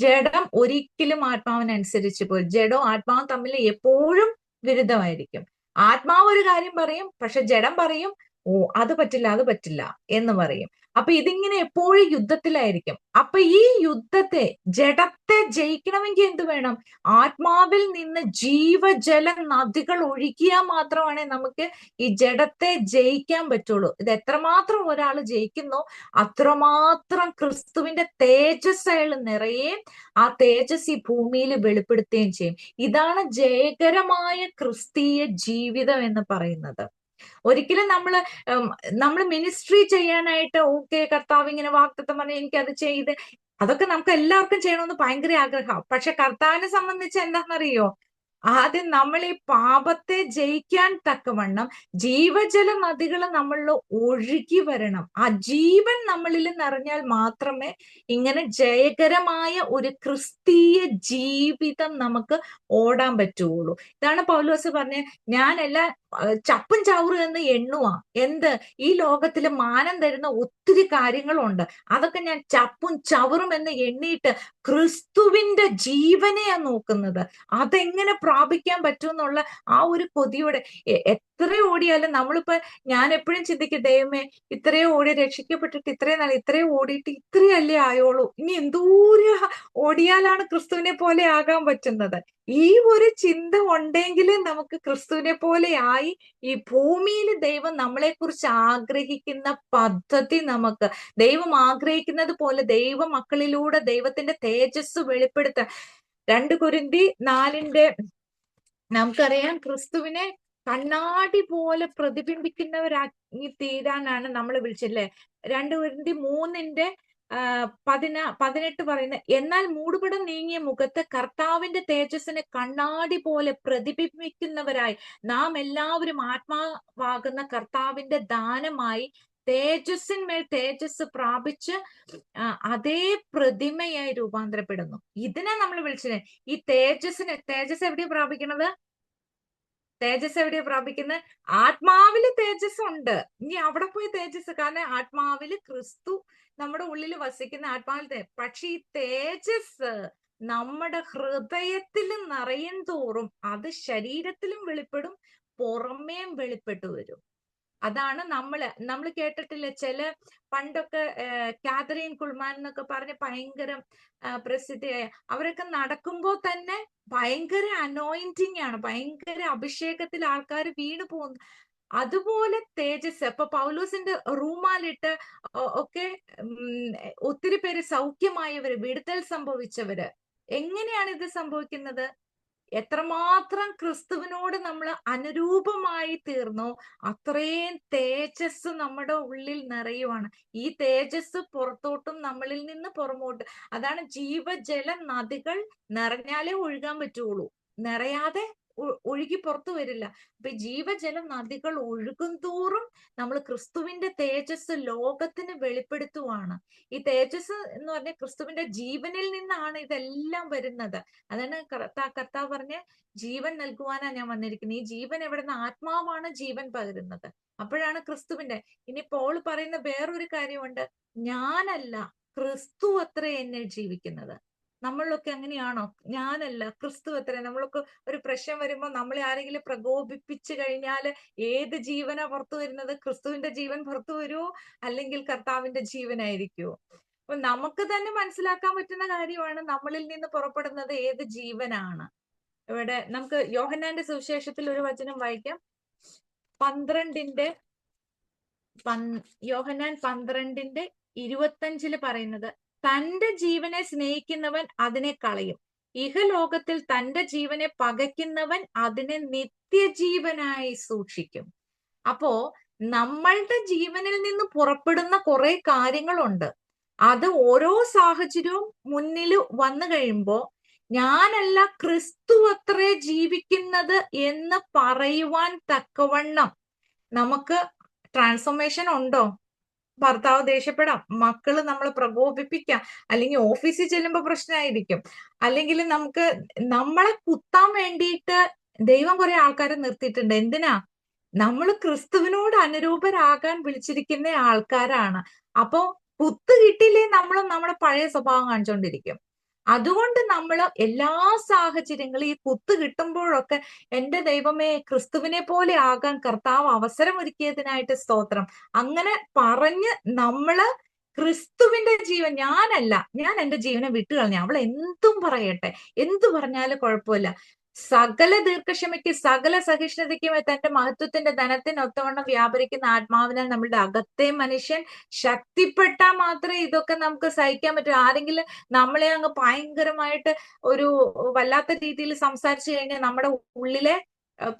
ജഡം ഒരിക്കലും ആത്മാവിനനുസരിച്ച് പോയി. ജഡവും ആത്മാവും തമ്മിൽ എപ്പോഴും വിരുദ്ധമായിരിക്കും. ആത്മാവ് ഒരു കാര്യം പറയും, പക്ഷെ ജഡം പറയും ഓ അത് പറ്റില്ല, അത് പറ്റില്ല എന്ന് പറയും. അപ്പൊ ഇതിങ്ങനെ എപ്പോഴും യുദ്ധത്തിലായിരിക്കും. അപ്പൊ ഈ യുദ്ധത്തെ, ജഡത്തെ ജയിക്കണമെങ്കിൽ എന്ത് വേണം? ആത്മാവിൽ നിന്ന് ജീവജല നദികൾ ഒഴുകിയാൽ മാത്രമാണ് നമുക്ക് ഈ ജഡത്തെ ജയിക്കാൻ പറ്റുള്ളൂ. ഇത് എത്രമാത്രം ഒരാൾ ജയിക്കുന്നോ അത്രമാത്രം ക്രിസ്തുവിന്റെ തേജസ് അയാൾ നിറയെ, ആ തേജസ് ഈ ഭൂമിയിൽ വെളിപ്പെടുത്തുകയും ചെയ്യും. ഇതാണ് ജയകരമായ ക്രിസ്തീയ ജീവിതം എന്ന് പറയുന്നത്. ഒരിക്കലും നമ്മൾ മിനിസ്ട്രി ചെയ്യാനായിട്ട് ഓക്കെ കർത്താവ് ഇങ്ങനെ വാഗ്ദത്തം പറഞ്ഞ് എനിക്ക് അത് ചെയ്ത്, അതൊക്കെ നമുക്ക് എല്ലാവർക്കും ചെയ്യണമെന്ന് ഭയങ്കര ആഗ്രഹം. പക്ഷെ കർത്താവിനെ സംബന്ധിച്ച് എന്താണെന്നറിയോ? ആദ്യം നമ്മൾ ഈ പാപത്തെ ജയിക്കാൻ തക്കവണ്ണം ജീവജല നദികൾ നമ്മളിൽ ഒഴുകി വരണം. ആ ജീവൻ നമ്മളിൽ നിറഞ്ഞാൽ മാത്രമേ ഇങ്ങനെ ജയകരമായ ഒരു ക്രിസ്തീയ ജീവിതം നമുക്ക് ഓടാൻ പറ്റുള്ളൂ. ഇതാണ് പൗലോസ് പറഞ്ഞ, ഞാനെല്ലാം ചപ്പും ചവറും എന്ന് എണ്ണുവാ. എന്ത്? ഈ ലോകത്തിൽ മാനം തരുന്ന ഒത്തിരി കാര്യങ്ങളുണ്ട്, അതൊക്കെ ഞാൻ ചപ്പും ചവറും എന്ന് എണ്ണിയിട്ട് ക്രിസ്തുവിന്റെ ജീവനെയാ നോക്കുന്നത്. അതെങ്ങനെ പ്രാപിക്കാൻ പറ്റും എന്നുള്ള ആ ഒരു കൊതിയോടെ എത്ര ഓടിയാലും നമ്മളിപ്പോ, ഞാൻ എപ്പോഴും ചിന്തിക്കും, ദൈവമേ ഇത്രയും ഓടി രക്ഷിക്കപ്പെട്ടിട്ട് ഇത്രയും നാൾ ഇത്രയും ഓടിയിട്ട് ഇത്രയല്ലേ ആയോളൂ, ഇനി എന്തോരം ഓടിയാലാണ് ക്രിസ്തുവിനെ പോലെ ആകാൻ പറ്റുന്നത്. ഈ ഒരു ചിന്ത ഉണ്ടെങ്കിൽ നമുക്ക് ക്രിസ്തുവിനെ പോലെ ആയി ഈ ഭൂമിയിൽ ദൈവം നമ്മളെ കുറിച്ച് ആഗ്രഹിക്കുന്ന പദ്ധതി, നമുക്ക് ദൈവം ആഗ്രഹിക്കുന്നത് പോലെ ദൈവ മക്കളിലൂടെ ദൈവത്തിന്റെ തേജസ് വെളിപ്പെടുത്താൻ. 2 കൊരിന്തി 4 നമുക്കറിയാം, ക്രിസ്തുവിനെ കണ്ണാടി പോലെ പ്രതിബിംബിക്കുന്നവരാക്കി തീരാനാണ് നമ്മൾ വിളിച്ചല്ലേ. 2 കൊരിന്തി 3 18 പറയുന്നത്, എന്നാൽ മൂടുപടം നീങ്ങിയ മുഖത്ത് കർത്താവിന്റെ തേജസ്സിനെ കണ്ണാടി പോലെ പ്രതിബിംബിക്കുന്നവരായി നാം എല്ലാവരും ആത്മാവാകുന്ന കർത്താവിന്റെ ദാനമായി തേജസ്സിന്മേൽ തേജസ് പ്രാപിച്ച് അതേ പ്രതിമയായി രൂപാന്തരപ്പെടുന്നു. ഇതിനെ നമ്മൾ വിളിച്ചത് ഈ തേജസ് എവിടെയാ പ്രാപിക്കുന്നത്? തേജസ് എവിടെയാ പ്രാപിക്കുന്നത്? ആത്മാവില് തേജസ് ഉണ്ട്. ഇനി അവിടെ പോയി തേജസ്, കാരണം ആത്മാവില് ക്രിസ്തു നമ്മുടെ ഉള്ളിൽ വസിക്കുന്ന ആത്മാവിൽ. പക്ഷെ ഈ തേജസ് നമ്മുടെ ഹൃദയത്തിൽ നിറയും തോറും അത് വെളിപ്പെടും, പുറമേയും വെളിപ്പെട്ടു വരും. അതാണ് നമ്മൾ കേട്ടിട്ടില്ല, ചില പണ്ടൊക്കെ കാതറിൻ കുൾമാൻ എന്നൊക്കെ പറഞ്ഞ് ഭയങ്കര പ്രസിദ്ധിയായ, അവരൊക്കെ നടക്കുമ്പോ തന്നെ ഭയങ്കര അനോയിന്റിങ് ആണ്, ഭയങ്കര അഭിഷേകത്തിൽ ആൾക്കാർ വീണു പോകുന്നു. അതുപോലെ തേജസ്. അപ്പൊ പൗലോസിന്റെ റൂമാലിട്ട് ഒക്കെ ഒത്തിരി പേര് സൗഖ്യമായവര്, വിടുതൽ സംഭവിച്ചവര്. എങ്ങനെയാണ് ഇത് സംഭവിക്കുന്നത്? എത്രമാത്രം ക്രിസ്തുവിനോട് നമ്മൾ അനുരൂപമായി തീർന്നോ അത്രയും തേജസ് നമ്മുടെ ഉള്ളിൽ നിറയുവാണ്. ഈ തേജസ് പുറത്തോട്ടും നമ്മളിൽ നിന്ന് പുറമോട്ട്. അതാണ് ജീവജല നദികൾ നിറഞ്ഞാലേ ഒഴുകാൻ പറ്റുള്ളൂ, നിറയാതെ ഒഴുകി പുറത്തു വരില്ല. അപ്പൊ ജീവജല നദികൾ ഒഴുകും തോറും നമ്മൾ ക്രിസ്തുവിന്റെ തേജസ് ലോകത്തിന് വെളിപ്പെടുത്തുവാണ്. ഈ തേജസ് എന്ന് പറഞ്ഞ ക്രിസ്തുവിന്റെ ജീവനിൽ നിന്നാണ് ഇതെല്ലാം വരുന്നത്. അതാണ് കർത്താവ് പറഞ്ഞ്, ജീവൻ നൽകുവാനാ ഞാൻ വന്നിരിക്കുന്നത്. ഈ ജീവൻ എവിടുന്ന്? ആത്മാവാണ് ജീവൻ പകരുന്നത്. അപ്പോഴാണ് ക്രിസ്തുവിന്റെ. ഇനി പോൾ പറയുന്ന വേറൊരു കാര്യമുണ്ട്, ഞാനല്ല ക്രിസ്തു അത്രേ എന്നെ ജീവിക്കുന്നത്. നമ്മളൊക്കെ അങ്ങനെയാണോ? ഞാനല്ല ക്രിസ്തു അത്രേ. നമ്മളൊക്കെ ഒരു പ്രശ്നം വരുമ്പോൾ നമ്മളെ ആരെങ്കിലും പ്രകോപിപ്പിച്ചു കഴിഞ്ഞാൽ ഏത് ജീവനാ പുറത്തു വരുന്നത്? ക്രിസ്തുവിന്റെ ജീവൻ പുറത്തു വരുമോ, അല്ലെങ്കിൽ കർത്താവിന്റെ ജീവനായിരിക്കുമോ? അപ്പൊ നമുക്ക് തന്നെ മനസ്സിലാക്കാൻ പറ്റുന്ന കാര്യമാണ് നമ്മളിൽ നിന്ന് പുറപ്പെടുന്നത് ഏത് ജീവനാണ്. ഇവിടെ നമുക്ക് യോഹന്നാന്റെ സുവിശേഷത്തിൽ ഒരു വചനം വായിക്കാം. യോഹന്നാൻ 12:25 പറയുന്നത്, തന്റെ ജീവനെ സ്നേഹിക്കുന്നവൻ അതിനെ കളയും. ഇഹലോകത്തിൽ തന്റെ ജീവനെ പകയ്ക്കുന്നവൻ അതിനെ നിത്യജീവനായി സൂക്ഷിക്കും. അപ്പോ നമ്മളുടെ ജീവനിൽ നിന്ന് പുറപ്പെടുന്ന കുറെ കാര്യങ്ങളുണ്ട്. അത് ഓരോ സാഹചര്യവും മുന്നിൽ വന്നു കഴിയുമ്പോ ഞാനല്ല ക്രിസ്തു അത്രേ ജീവിക്കുന്നത് എന്ന് പറയുവാൻ തക്കവണ്ണം നമുക്ക് ട്രാൻസ്ഫോർമേഷൻ ഉണ്ടോ? ഭർത്താവ് ദേഷ്യപ്പെടാം, മക്കള് നമ്മളെ പ്രകോപിപ്പിക്കാം, അല്ലെങ്കിൽ ഓഫീസിൽ ചെല്ലുമ്പോ പ്രശ്നമായിരിക്കും, അല്ലെങ്കിൽ നമ്മളെ കുത്താൻ വേണ്ടിയിട്ട് ദൈവം കുറെ ആൾക്കാരെ നിർത്തിയിട്ടുണ്ട്. എന്തിനാ? നമ്മൾ ക്രിസ്തുവിനോട് അനുരൂപരാകാൻ വിളിച്ചിരിക്കുന്ന ആൾക്കാരാണ്. അപ്പോ കുത്ത് കിട്ടിയില്ലേ നമ്മളും നമ്മുടെ പഴയ സ്വഭാവം കാണിച്ചുകൊണ്ടിരിക്കും. അതുകൊണ്ട് നമ്മൾ എല്ലാ സാഹചര്യങ്ങളും ഈ കുത്ത് കിട്ടുമ്പോഴൊക്കെ എന്റെ ദൈവമേ, ക്രിസ്തുവിനെ പോലെ ആകാൻ കർത്താവ് അവസരം ഒരുക്കിയതിനായിട്ട് സ്തോത്രം, അങ്ങനെ പറഞ്ഞ് നമ്മള് ക്രിസ്തുവിന്റെ ജീവൻ, ഞാൻ എന്റെ ജീവനെ വിട്ടുകളഞ്ഞ, അവൾ എന്തും പറയട്ടെ, എന്തു പറഞ്ഞാലും കുഴപ്പമില്ല, സകല ദീർഘക്ഷമയ്ക്ക് സകല സഹിഷ്ണുതയ്ക്കുമായി തന്റെ മഹത്വത്തിന്റെ ധനത്തിനൊത്തവണ്ണം വ്യാപരിക്കുന്ന ആത്മാവിനാൽ നമ്മളുടെ അകത്തെ മനുഷ്യൻ ശക്തിപ്പെട്ടാൽ മാത്രമേ ഇതൊക്കെ നമുക്ക് സഹിക്കാൻ പറ്റൂ. ആരെങ്കിലും നമ്മളെ അങ്ങ് ഭയങ്കരമായിട്ട് ഒരു വല്ലാത്ത രീതിയിൽ സംസാരിച്ചു കഴിഞ്ഞാൽ നമ്മുടെ ഉള്ളിലെ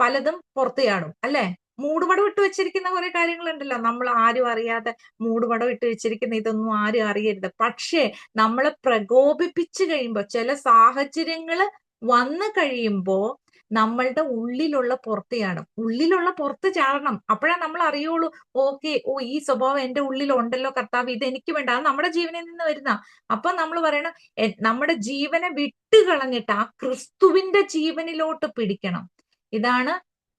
പലതും പുറത്തു ചാടും, അല്ലെ? മൂടുപടം ഇട്ട് വെച്ചിരിക്കുന്ന കുറെ കാര്യങ്ങളുണ്ടല്ലോ, നമ്മൾ ആരും അറിയാതെ മൂടുപടം ഇട്ട് വെച്ചിരിക്കുന്ന ഇതൊന്നും ആരും അറിയരുത്. പക്ഷേ നമ്മളെ പ്രകോപിപ്പിച്ചു കഴിയുമ്പോ, ചില സാഹചര്യങ്ങള് വന്നു കഴിയുമ്പോ നമ്മളുടെ ഉള്ളിലുള്ള പുറത്ത് ചാടും. ഉള്ളിലുള്ള പുറത്ത് ചാടണം, അപ്പോഴാ നമ്മൾ അറിയുള്ളൂ, ഓക്കെ, ഈ സ്വഭാവം എന്റെ ഉള്ളിൽ ഉണ്ടല്ലോ കർത്താവ്, ഇത് എനിക്ക് വേണ്ട. അത് നമ്മുടെ ജീവനിൽ നിന്ന് വരുന്ന. അപ്പൊ നമ്മൾ പറയണം, നമ്മുടെ ജീവനെ വിട്ടുകളഞ്ഞിട്ട് ആ ക്രിസ്തുവിന്റെ ജീവനിലോട്ട് പിടിക്കണം. ഇതാണ്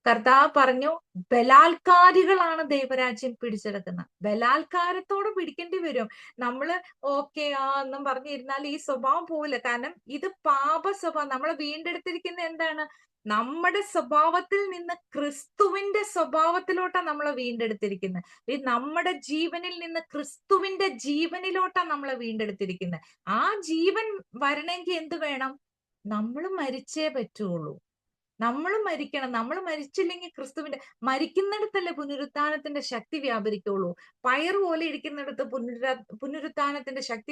കർത്താവ് പറഞ്ഞു, ബലാത്കാരികളാണ് ദൈവരാജ്യം പിടിച്ചെടുക്കുന്നത്. ബലാത്കാരത്തോടെ പിടിക്കേണ്ടി വരും. നമ്മള് ഓക്കെ എന്നും പറഞ്ഞിരുന്നാൽ ഈ സ്വഭാവം പോവില്ല. കാരണം ഇത് പാപ സ്വഭാവം. നമ്മളെ വീണ്ടെടുത്തിരിക്കുന്ന എന്താണ്? നമ്മുടെ സ്വഭാവത്തിൽ നിന്ന് ക്രിസ്തുവിന്റെ സ്വഭാവത്തിലോട്ടാണ് നമ്മളെ വീണ്ടെടുത്തിരിക്കുന്നത്. ഈ നമ്മുടെ ജീവനിൽ നിന്ന് ക്രിസ്തുവിന്റെ ജീവനിലോട്ടാണ് നമ്മളെ വീണ്ടെടുത്തിരിക്കുന്നത്. ആ ജീവൻ വരണമെങ്കിൽ എന്ത് വേണം? നമ്മൾ മരിച്ചേ പറ്റുള്ളൂ. നമ്മൾ മരിക്കണം. നമ്മൾ മരിച്ചില്ലെങ്കിൽ ക്രിസ്തുവിന്റെ, മരിക്കുന്നിടത്തല്ലേ പുനരുത്ഥാനത്തിന്റെ ശക്തി വ്യാപരിക്കുള്ളൂ. പയറ് പോലെ ഇരിക്കുന്നിടത്ത് പുനരുത്ഥാനത്തിന്റെ ശക്തി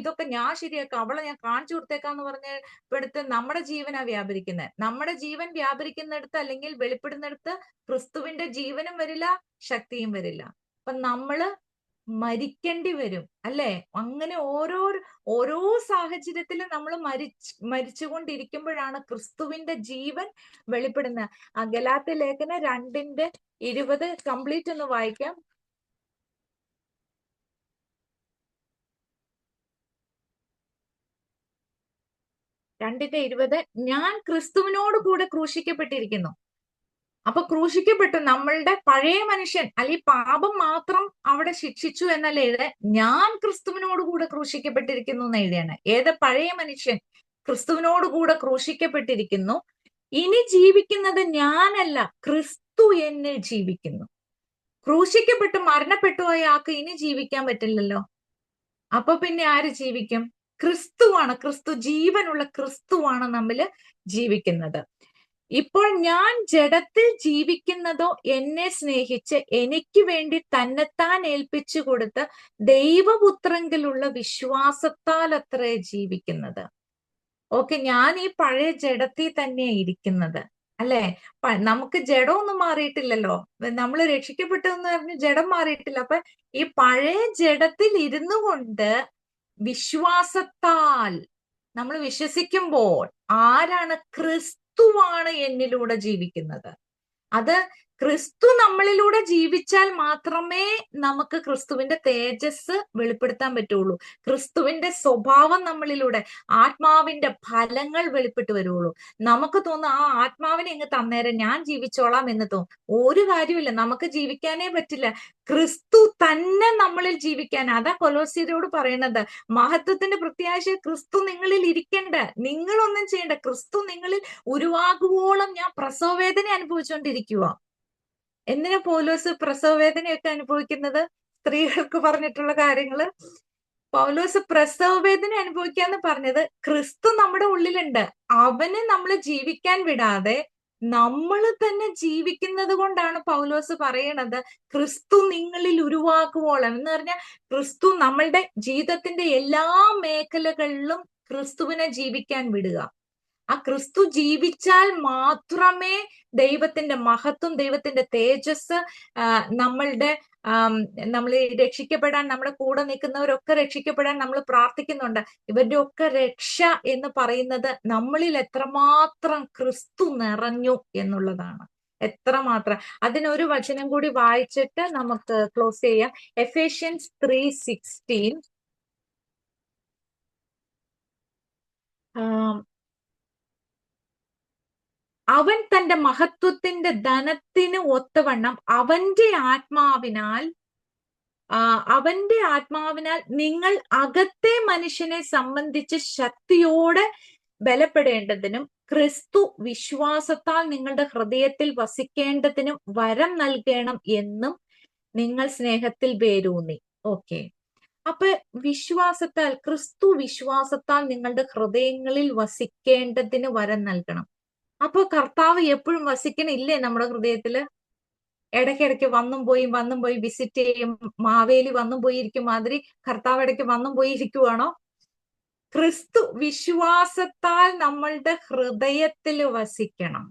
ഇതൊക്കെ ഞാൻ ശരിയാക്കാം, അവളെ ഞാൻ കാണിച്ചു കൊടുത്തേക്കാന്ന് പറഞ്ഞപ്പെടുത്ത് നമ്മുടെ ജീവനാ വ്യാപരിക്കുന്നത്. നമ്മുടെ ജീവൻ വ്യാപരിക്കുന്നിടത്ത് അല്ലെങ്കിൽ വെളിപ്പെടുന്നിടത്ത് ക്രിസ്തുവിന്റെ ജീവനും വരില്ല, ശക്തിയും വരില്ല. അപ്പൊ നമ്മള് മരിക്കേണ്ടി വരും, അല്ലെ? അങ്ങനെ ഓരോ സാഹചര്യത്തിലും നമ്മൾ മരിച്ചുകൊണ്ടിരിക്കുമ്പോഴാണ് ക്രിസ്തുവിന്റെ ജീവൻ വെളിപ്പെടുന്നത്. ഗലാത്യ ലേഖനം 2:20 കംപ്ലീറ്റ് ഒന്ന് വായിക്കാം. 2:20, ഞാൻ ക്രിസ്തുവിനോട് കൂടെ ക്രൂശിക്കപ്പെട്ടിരിക്കുന്നു. അപ്പൊ ക്രൂശിക്കപ്പെട്ടു. നമ്മളുടെ പഴയ മനുഷ്യൻ, അല്ലെങ്കിൽ പാപം മാത്രം അവിടെ ശിക്ഷിച്ചു എന്നല്ല എഴുതെ, ഞാൻ ക്രിസ്തുവിനോട് കൂടെ ക്രൂശിക്കപ്പെട്ടിരിക്കുന്നു എന്ന് എഴുതിയാണ്. പഴയ മനുഷ്യൻ ക്രിസ്തുവിനോട് കൂടെ ക്രൂശിക്കപ്പെട്ടിരിക്കുന്നു. ഇനി ജീവിക്കുന്നത് ഞാനല്ല, ക്രിസ്തു എന്നിൽ ജീവിക്കുന്നു. ക്രൂശിക്കപ്പെട്ടു മരണപ്പെട്ടു പോയ ആൾക്ക് ഇനി ജീവിക്കാൻ പറ്റില്ലല്ലോ. അപ്പൊ പിന്നെ ആര് ജീവിക്കും? ക്രിസ്തുവാണ്. ജീവനുള്ള ക്രിസ്തുവാണ് നമ്മില് ജീവിക്കുന്നത്. ഇപ്പോൾ ഞാൻ ജഡത്തിൽ ജീവിക്കുന്നതോ എന്നെ സ്നേഹിച്ച് എനിക്ക് വേണ്ടി തന്നെത്താൻ ഏൽപ്പിച്ചു കൊടുത്ത് ദൈവപുത്രങ്കിലുള്ള വിശ്വാസത്താൽ അത്രേ ജീവിക്കുന്നത്. ഓക്കെ, ഞാൻ ഈ പഴയ ജഡത്തിൽ തന്നെയാ ഇരിക്കുന്നത്, അല്ലെ? നമുക്ക് ജഡമൊന്നും മാറിയിട്ടില്ലല്ലോ. നമ്മൾ രക്ഷിക്കപ്പെട്ടെന്ന് പറഞ്ഞ് ജഡം മാറിയിട്ടില്ല. അപ്പൊ ഈ പഴയ ജഡത്തിൽ ഇരുന്നു കൊണ്ട് വിശ്വാസത്താൽ നമ്മൾ വിശ്വസിക്കുമ്പോൾ ആരാണ്? ക്രിസ്തുവാണ് എന്നിലൂടെ ജീവിക്കുന്നത്. അത് ക്രിസ്തു നമ്മളിലൂടെ ജീവിച്ചാൽ മാത്രമേ നമുക്ക് ക്രിസ്തുവിന്റെ തേജസ് വെളിപ്പെടുത്താൻ പറ്റുള്ളൂ. ക്രിസ്തുവിന്റെ സ്വഭാവം നമ്മളിലൂടെ, ആത്മാവിന്റെ ഫലങ്ങൾ വെളിപ്പെട്ടു വരുള്ളൂ. നമുക്ക് തോന്നും ആ ആത്മാവിനെ ഇങ്ങ് തന്നേരം ഞാൻ ജീവിച്ചോളാം എന്ന് തോന്നും. ഒരു കാര്യമില്ല, നമുക്ക് ജീവിക്കാനേ പറ്റില്ല. ക്രിസ്തു തന്നെ നമ്മളിൽ ജീവിക്കാൻ. അതാ കൊലോസ്യരോട് പറയണത്, മഹത്വത്തിന്റെ പ്രത്യാശ ക്രിസ്തു നിങ്ങളിൽ ഇരിക്കണ്ട, നിങ്ങളൊന്നും ചെയ്യണ്ട, ക്രിസ്തു നിങ്ങളിൽ ഉരുവാകുവോളം ഞാൻ പ്രസവവേദന അനുഭവിച്ചുകൊണ്ടിരിക്കുക. എന്തിനാ പൗലോസ് പ്രസവവേദനയൊക്കെ അനുഭവിക്കുന്നത്? സ്ത്രീകൾക്ക് പറഞ്ഞിട്ടുള്ള കാര്യങ്ങള്. പൗലോസ് പ്രസവവേദന അനുഭവിക്കാന്ന് പറഞ്ഞത് ക്രിസ്തു നമ്മുടെ ഉള്ളിലുണ്ട്, അവന് നമ്മൾ ജീവിക്കാൻ വിടാതെ നമ്മൾ തന്നെ ജീവിക്കുന്നത് കൊണ്ടാണ് പൗലോസ് പറയണത് ക്രിസ്തു നിങ്ങളിൽ ഉരുവാകുവോളം എന്ന് പറഞ്ഞാൽ ക്രിസ്തു നമ്മളുടെ ജീവിതത്തിന്റെ എല്ലാ മേഖലകളിലും ക്രിസ്തുവിനെ ജീവിക്കാൻ വിടുക. ആ ക്രിസ്തു ജീവിച്ചാൽ മാത്രമേ ദൈവത്തിന്റെ മഹത്വം, ദൈവത്തിന്റെ തേജസ്, നമ്മളുടെ നമ്മൾ രക്ഷിക്കപ്പെടാൻ, നമ്മുടെ കൂടെ നിൽക്കുന്നവരൊക്കെ രക്ഷിക്കപ്പെടാൻ നമ്മൾ പ്രാർത്ഥിക്കുന്നുണ്ട്. ഇവരുടെ ഒക്കെ രക്ഷ എന്ന് പറയുന്നത് നമ്മളിൽ എത്രമാത്രം ക്രിസ്തു നിറഞ്ഞു എന്നുള്ളതാണ്. എത്രമാത്രം. അതിനൊരു വചനം കൂടി വായിച്ചിട്ട് നമുക്ക് ക്ലോസ് ചെയ്യാം. എഫേഷ്യൻസ് 3:16. അവൻ തന്റെ മഹത്വത്തിന്റെ ധനത്തിന് ഒത്തവണ്ണം അവന്റെ ആത്മാവിനാൽ നിങ്ങൾ അകത്തെ മനുഷ്യനെ സംബന്ധിച്ച് ശക്തിയോടെ ബലപ്പെടേണ്ടതിനും ക്രിസ്തു വിശ്വാസത്താൽ നിങ്ങളുടെ ഹൃദയത്തിൽ വസിക്കേണ്ടതിനും വരം നൽകണം എന്നും നിങ്ങൾ സ്നേഹത്തിൽ വേരൂന്നി. ഓക്കെ, അപ്പൊ വിശ്വാസത്താൽ, ക്രിസ്തു വിശ്വാസത്താൽ നിങ്ങളുടെ ഹൃദയങ്ങളിൽ വസിക്കേണ്ടതിന് വരം നൽകണം. അപ്പൊ കർത്താവ് എപ്പോഴും വസിക്കണില്ലേ നമ്മുടെ ഹൃദയത്തില്? ഇടയ്ക്കിടയ്ക്ക് വന്നും പോയി വിസിറ്റ് ചെയ്യും. മാവേലി വന്നും പോയി ഇരിക്കും മാതിരി കർത്താവ് ഇടയ്ക്ക് വന്നും പോയി ഇരിക്കുവാണോ? ക്രിസ്തു വിശ്വാസത്താൽ നമ്മളുടെ ഹൃദയത്തിൽ വസിക്കണം.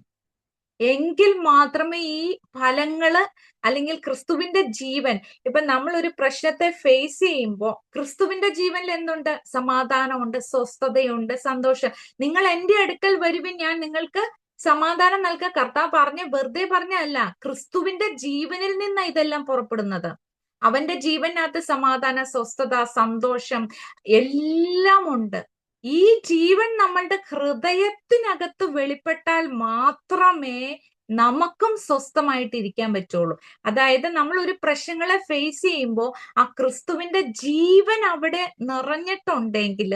എങ്കിൽ മാത്രമേ ഈ ഫലങ്ങള്, അല്ലെങ്കിൽ ക്രിസ്തുവിന്റെ ജീവൻ, ഇപ്പൊ നമ്മൾ ഒരു പ്രശ്നത്തെ ഫേസ് ചെയ്യുമ്പോൾ ക്രിസ്തുവിന്റെ ജീവനിൽ എന്തുണ്ട്? സമാധാനമുണ്ട്, സ്വസ്ഥതയുണ്ട്, സന്തോഷം. നിങ്ങൾ എന്റെ അടുക്കൽ വരുവിൻ, ഞാൻ നിങ്ങൾക്ക് സമാധാനം നൽകാൻ. കർത്താവ് വെറുതെ പറഞ്ഞല്ല, ക്രിസ്തുവിന്റെ ജീവനിൽ നിന്ന് ഇതെല്ലാം പുറപ്പെടുന്നത്. അവന്റെ ജീവനകത്ത് സമാധാനം, സ്വസ്ഥത, സന്തോഷം എല്ലാം ഉണ്ട്. ഈ ജീവൻ നമ്മളുടെ ഹൃദയത്തിനകത്ത് വെളിപ്പെട്ടാൽ മാത്രമേ നമുക്കും സ്വസ്ഥമായിട്ടിരിക്കാൻ പറ്റുള്ളൂ. അതായത് നമ്മൾ ഒരു പ്രശ്നങ്ങളെ ഫേസ് ചെയ്യുമ്പോൾ ആ ക്രിസ്തുവിന്റെ ജീവൻ അവിടെ നിറഞ്ഞിട്ടുണ്ടെങ്കിൽ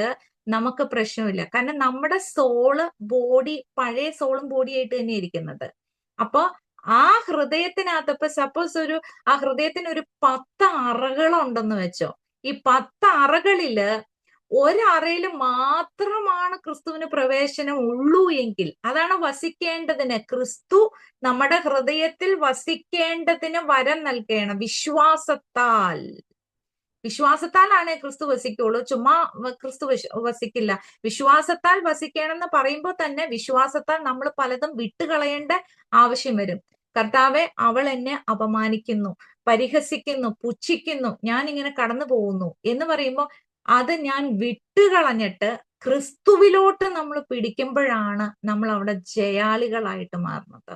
നമുക്ക് പ്രശ്നമില്ല. കാരണം നമ്മുടെ സോള്, ബോഡി പഴയ സോളും ബോഡിയായിട്ട് തന്നെ ഇരിക്കുന്നത്. അപ്പൊ ആ ഹൃദയത്തിനകത്ത്, ഇപ്പൊ സപ്പോസ് ആ ഹൃദയത്തിന് ഒരു 10 അറകളുണ്ടെന്ന് വെച്ചോ. ഈ 10 അറകളില് ഒരറയിൽ മാത്രമാണ് ക്രിസ്തുവിന് പ്രവേശനം ഉള്ളൂ എങ്കിൽ, അതാണ് വസിക്കേണ്ടതിന്, ക്രിസ്തു നമ്മുടെ ഹൃദയത്തിൽ വസിക്കേണ്ടതിന് വരം നൽകണം. വിശ്വാസത്താലാണ് ക്രിസ്തു വസിക്കുള്ളൂ. ചുമ്മാ ക്രിസ്തു വസിക്കില്ല. വിശ്വാസത്താൽ വസിക്കണം എന്ന് പറയുമ്പോൾ തന്നെ വിശ്വാസത്താൽ നമ്മൾ പലതും വിട്ടുകളയേണ്ട ആവശ്യം വരും. കർത്താവെ, അവൾ എന്നെ അപമാനിക്കുന്നു, പരിഹസിക്കുന്നു, പുച്ഛിക്കുന്നു, ഞാൻ ഇങ്ങനെ കടന്നു പോകുന്നു എന്ന് പറയുമ്പോൾ അത് ഞാൻ വിട്ടുകളഞ്ഞിട്ട് ക്രിസ്തുവിലോട്ട് നമ്മൾ പിടിക്കുമ്പോഴാണ് നമ്മൾ അവിടെ ജയാളികളായിട്ട് മാറുന്നത്.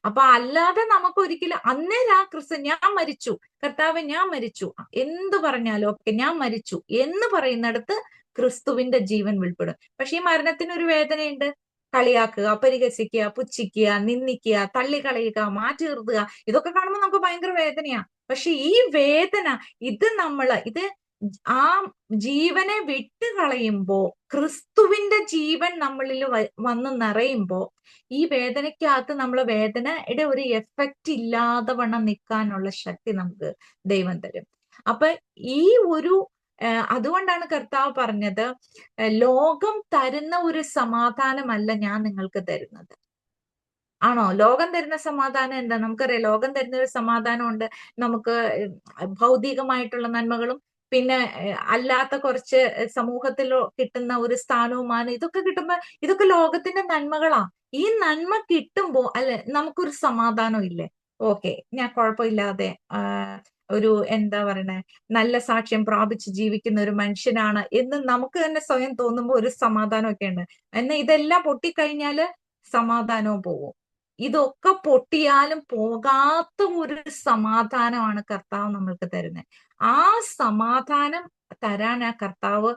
അപ്പൊ അല്ലാതെ നമുക്ക് ഒരിക്കലും അന്നേരം ആ ക്രിസ്തു, ഞാൻ മരിച്ചു കർത്താവ്, ഞാൻ മരിച്ചു, എന്ത് പറഞ്ഞാലും ഓക്കെ ഞാൻ മരിച്ചു എന്ന് പറയുന്നിടത്ത് ക്രിസ്തുവിന്റെ ജീവൻ വെളിപ്പെടും. പക്ഷെ ഈ മരണത്തിന് ഒരു വേദനയുണ്ട്. കളിയാക്കുക, പരിഹസിക്കുക, പുച്ഛിക്കുക, നിന്ദിക്കുക, തള്ളിക്കളയുക, മാറ്റി നിർത്തുക, ഇതൊക്കെ കാണുമ്പോൾ നമുക്ക് ഭയങ്കര വേദനയാ. പക്ഷെ ഈ വേദന, ഇത് ആ ജീവനെ വിട്ടുകളയുമ്പോ, ക്രിസ്തുവിന്റെ ജീവൻ നമ്മളിൽ വന്ന് നിറയുമ്പോ ഈ വേദനയ്ക്കകത്ത് നമ്മളെ വേദനയുടെ ഒരു എഫക്റ്റ് ഇല്ലാതെ വണ്ണം നിൽക്കാനുള്ള ശക്തി നമുക്ക് ദൈവം തരും. അപ്പൊ ഈ ഒരു അതുകൊണ്ടാണ് കർത്താവ് പറഞ്ഞത്, ലോകം തരുന്ന ഒരു സമാധാനമല്ല ഞാൻ നിങ്ങൾക്ക് തരുന്നത്. ആണോ? ലോകം തരുന്ന സമാധാനം എന്താ? നമുക്കറിയാം, ലോകം തരുന്ന ഒരു സമാധാനമുണ്ട്. നമുക്ക് ഭൗതികമായിട്ടുള്ള നന്മകളും പിന്നെ അല്ലാത്ത കുറച്ച് സമൂഹത്തിൽ കിട്ടുന്ന ഒരു സ്ഥാനവും മാനം, ഇതൊക്കെ കിട്ടുമ്പോ ഇതൊക്കെ ലോകത്തിന്റെ നന്മകളാ. ഈ നന്മ കിട്ടുമ്പോ അല്ലെ നമുക്കൊരു സമാധാനം ഇല്ലേ? ഓക്കെ, ഞാൻ കുഴപ്പമില്ലാതെ ഒരു എന്താ പറയണേ, നല്ല സാക്ഷ്യം പ്രാപിച്ച് ജീവിക്കുന്ന ഒരു മനുഷ്യനാണ് എന്ന് നമുക്ക് തന്നെ സ്വയം തോന്നുമ്പോ ഒരു സമാധാനമൊക്കെ ഉണ്ട്. എന്നാൽ ഇതെല്ലാം പൊട്ടിക്കഴിഞ്ഞാല് സമാധാനവും പോകും. ഇതൊക്കെ പൊട്ടിയാലും പോകാത്ത ഒരു സമാധാനമാണ് കർത്താവ് നമ്മൾക്ക് തരുന്നത്. ആ സമാധാനം തരാൻ ആ കർത്താവ്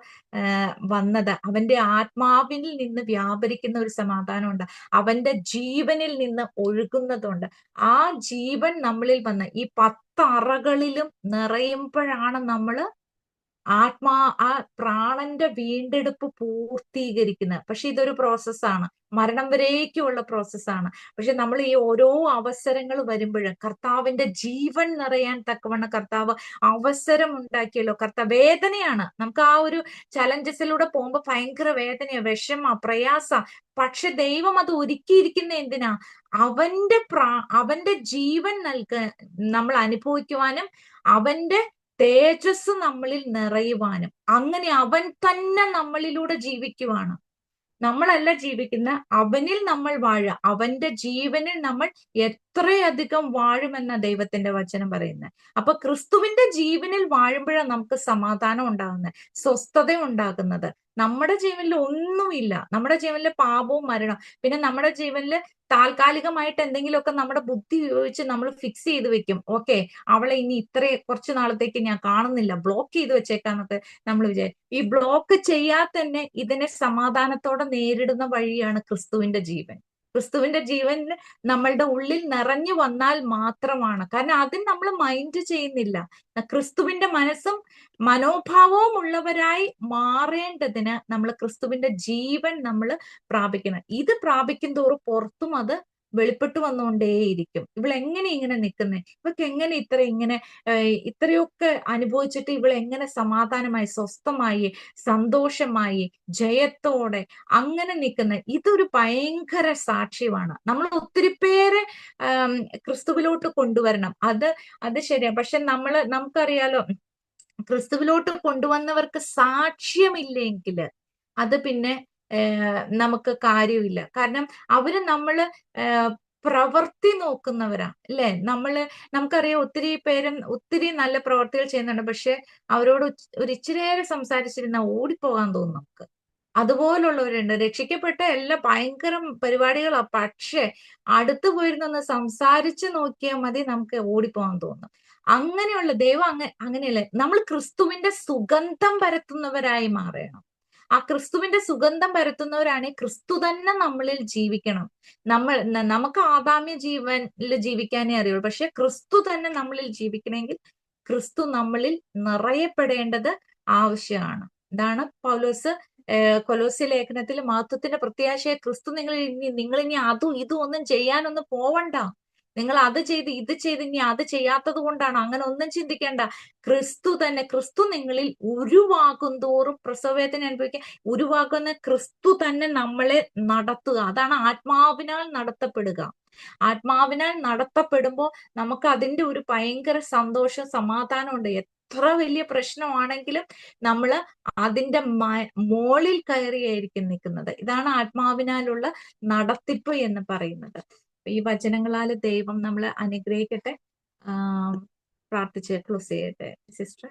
വന്നത്. അവന്റെ ആത്മാവിൽ നിന്ന് വ്യാപരിക്കുന്ന ഒരു സമാധാനമുണ്ട്, അവന്റെ ജീവനിൽ നിന്ന് ഒഴുകുന്നതുണ്ട്. ആ ജീവൻ നമ്മളിൽ വന്ന് ഈ 10 അറകളിലും നിറയുമ്പോഴാണ് നമ്മള് ആ പ്രാണന്റെ വീണ്ടെടുപ്പ് പൂർത്തീകരിക്കുന്നത്. പക്ഷെ ഇതൊരു പ്രോസസ്സാണ്, മരണം വരേക്കുമുള്ള പ്രോസസ്സാണ്. പക്ഷെ നമ്മൾ ഈ ഓരോ അവസരങ്ങൾ വരുമ്പോഴും കർത്താവിന്റെ ജീവൻ നിറയാൻ തക്കവണ്ണം കർത്താവ് അവസരം ഉണ്ടാക്കിയല്ലോ. വേദനയാണ്, നമുക്ക് ആ ഒരു ചലഞ്ചസിലൂടെ പോകുമ്പോ ഭയങ്കര വേദനയാ, വിഷമ, പ്രയാസ. പക്ഷെ ദൈവം അത് ഒരുക്കിയിരിക്കുന്ന എന്തിനാ? അവന്റെ ജീവൻ നമ്മൾ അനുഭവിക്കുവാനും അവന്റെ തേജസ് നമ്മളിൽ നിറയുവാനും. അങ്ങനെ അവൻ തന്നെ നമ്മളിലൂടെ ജീവിക്കുവാണ്. നമ്മളല്ല ജീവിക്കുന്ന, അവനിൽ നമ്മൾ വാഴുക. അവന്റെ ജീവനിൽ നമ്മൾ എത്രയധികം വാഴുമെന്ന ദൈവത്തിന്റെ വചനം പറയുന്നത്. അപ്പൊ ക്രിസ്തുവിന്റെ ജീവനിൽ വാഴുമ്പോഴാണ് നമുക്ക് സമാധാനം ഉണ്ടാകുന്നത്, സ്വസ്ഥത ഉണ്ടാകുന്നത്. നമ്മുടെ ജീവനിൽ ഒന്നുമില്ല. നമ്മുടെ ജീവനിൽ പാപവും മരണം. പിന്നെ നമ്മുടെ ജീവനിൽ താൽക്കാലികമായിട്ട് എന്തെങ്കിലുമൊക്കെ നമ്മുടെ ബുദ്ധി ഉപയോഗിച്ച് നമ്മൾ ഫിക്സ് ചെയ്ത് വെക്കും. ഓക്കെ, അവളെ ഇനി കുറച്ച് നാളത്തേക്ക് ഞാൻ കാണുന്നില്ല, ബ്ലോക്ക് ചെയ്ത് വെച്ചേക്കാന്നൊക്കെ നമ്മൾ വിചാരിക്കും. ഈ ബ്ലോക്ക് ചെയ്യാതെ തന്നെ ഇതിനെ സമാധാനത്തോടെ നേരിടുന്ന വഴിയാണ് ക്രിസ്തുവിന്റെ ജീവൻ. ക്രിസ്തുവിന്റെ ജീവൻ നമ്മളുടെ ഉള്ളിൽ നിറഞ്ഞു വന്നാൽ മാത്രമാണ്. കാരണം അതിന് നമ്മൾ മൈൻഡ് ചെയ്യുന്നില്ല. ക്രിസ്തുവിന്റെ മനസ്സും മനോഭാവവും ഉള്ളവരായി മാറേണ്ടതിന് നമ്മൾ ക്രിസ്തുവിന്റെ ജീവൻ നമ്മൾ പ്രാപിക്കണം. ഇത് പ്രാപിക്കും തോറും പുറത്തും അത് വെളിപ്പെട്ടു വന്നുകൊണ്ടേയിരിക്കും. ഇവളെങ്ങനെ ഇങ്ങനെ നിൽക്കുന്നേ, ഇവൾക്ക് എങ്ങനെ ഇത്രയൊക്കെ അനുഭവിച്ചിട്ട് ഇവൾ എങ്ങനെ സമാധാനമായി, സ്വസ്ഥമായി, സന്തോഷമായി, ജയത്തോടെ അങ്ങനെ നിൽക്കുന്ന ഇതൊരു ഭയങ്കര സാക്ഷ്യമാണ്. നമ്മൾ ഒത്തിരി പേരെ ക്രിസ്തുവിലോട്ട് കൊണ്ടുവരണം. അത് ശരിയാ. പക്ഷെ നമുക്കറിയാലോ, ക്രിസ്തുവിലോട്ട് കൊണ്ടുവന്നവർക്ക് സാക്ഷ്യമില്ലെങ്കിൽ അത് പിന്നെ നമുക്ക് കാര്യമില്ല. കാരണം അവര് പ്രവൃത്തി നോക്കുന്നവരാ, അല്ലെ? നമുക്കറിയാം, ഒത്തിരി പേരും ഒത്തിരി നല്ല പ്രവർത്തികൾ ചെയ്യുന്നുണ്ട്. പക്ഷെ അവരോട് ഒരു ഇച്ചിരിയേറെ സംസാരിച്ചിരുന്ന ഓടിപ്പോകാൻ തോന്നും നമുക്ക്. അതുപോലുള്ളവരുണ്ട്. രക്ഷിക്കപ്പെട്ട എല്ലാ ഭയങ്കര പരിപാടികളാ, പക്ഷെ അടുത്ത് പോയിരുന്നൊന്ന് സംസാരിച്ച് നോക്കിയാൽ മതി, നമുക്ക് ഓടിപ്പോകാൻ തോന്നും. അങ്ങനെയുള്ള ദൈവം അങ്ങനെയല്ല. നമ്മൾ ക്രിസ്തുവിന്റെ സുഗന്ധം പരത്തുന്നവരായി മാറണം. ആ ക്രിസ്തുവിന്റെ സുഗന്ധം പരത്തുന്നവരാണെങ്കിൽ ക്രിസ്തു തന്നെ നമ്മളിൽ ജീവിക്കണം. നമുക്ക് ആദാമ്യ ജീവനിൽ ജീവിക്കാനേ അറിയുള്ളൂ. പക്ഷെ ക്രിസ്തു തന്നെ നമ്മളിൽ ജീവിക്കണമെങ്കിൽ ക്രിസ്തു നമ്മളിൽ നിറയപ്പെടേണ്ടത് ആവശ്യമാണ്. ഇതാണ് പൗലോസ് കൊലോസ്യ ലേഖനത്തിൽ മഹത്വത്തിന്റെ പ്രത്യാശയെ ക്രിസ്തു നിങ്ങളിനി അതും ഇതും ഒന്നും ചെയ്യാനൊന്നും പോവണ്ട. നിങ്ങൾ അത് ചെയ്ത് ഇത് ചെയ്ത് ഇനി അത് ചെയ്യാത്തത് കൊണ്ടാണ്, അങ്ങനെ ഒന്നും ചിന്തിക്കേണ്ട. ക്രിസ്തു തന്നെ, ക്രിസ്തു നിങ്ങളിൽ ഉരുവാകും തോറും പ്രസവവേദന അനുഭവിക്കുക. ഉരുവാകുന്ന ക്രിസ്തു തന്നെ നമ്മളെ നടത്തുക. അതാണ് ആത്മാവിനാൽ നടത്തപ്പെടുക. ആത്മാവിനാൽ നടത്തപ്പെടുമ്പോൾ നമുക്ക് അതിന്റെ ഒരു ഭയങ്കര സന്തോഷം, സമാധാനം ഉണ്ട്. എത്ര വലിയ പ്രശ്നമാണെങ്കിലും നമ്മൾ അതിന്റെ മോളിൽ കയറിയായിരിക്കും നിൽക്കുന്നത്. ഇതാണ് ആത്മാവിനാലുള്ള നടത്തിപ്പ് എന്ന് പറയുന്നത്. ഈ വചനങ്ങളാൽ ദൈവം നമ്മളെ അനുഗ്രഹിക്കട്ടെ. പ്രാർത്ഥിച്ച് ക്ലോസ് ചെയ്യട്ടെ sister.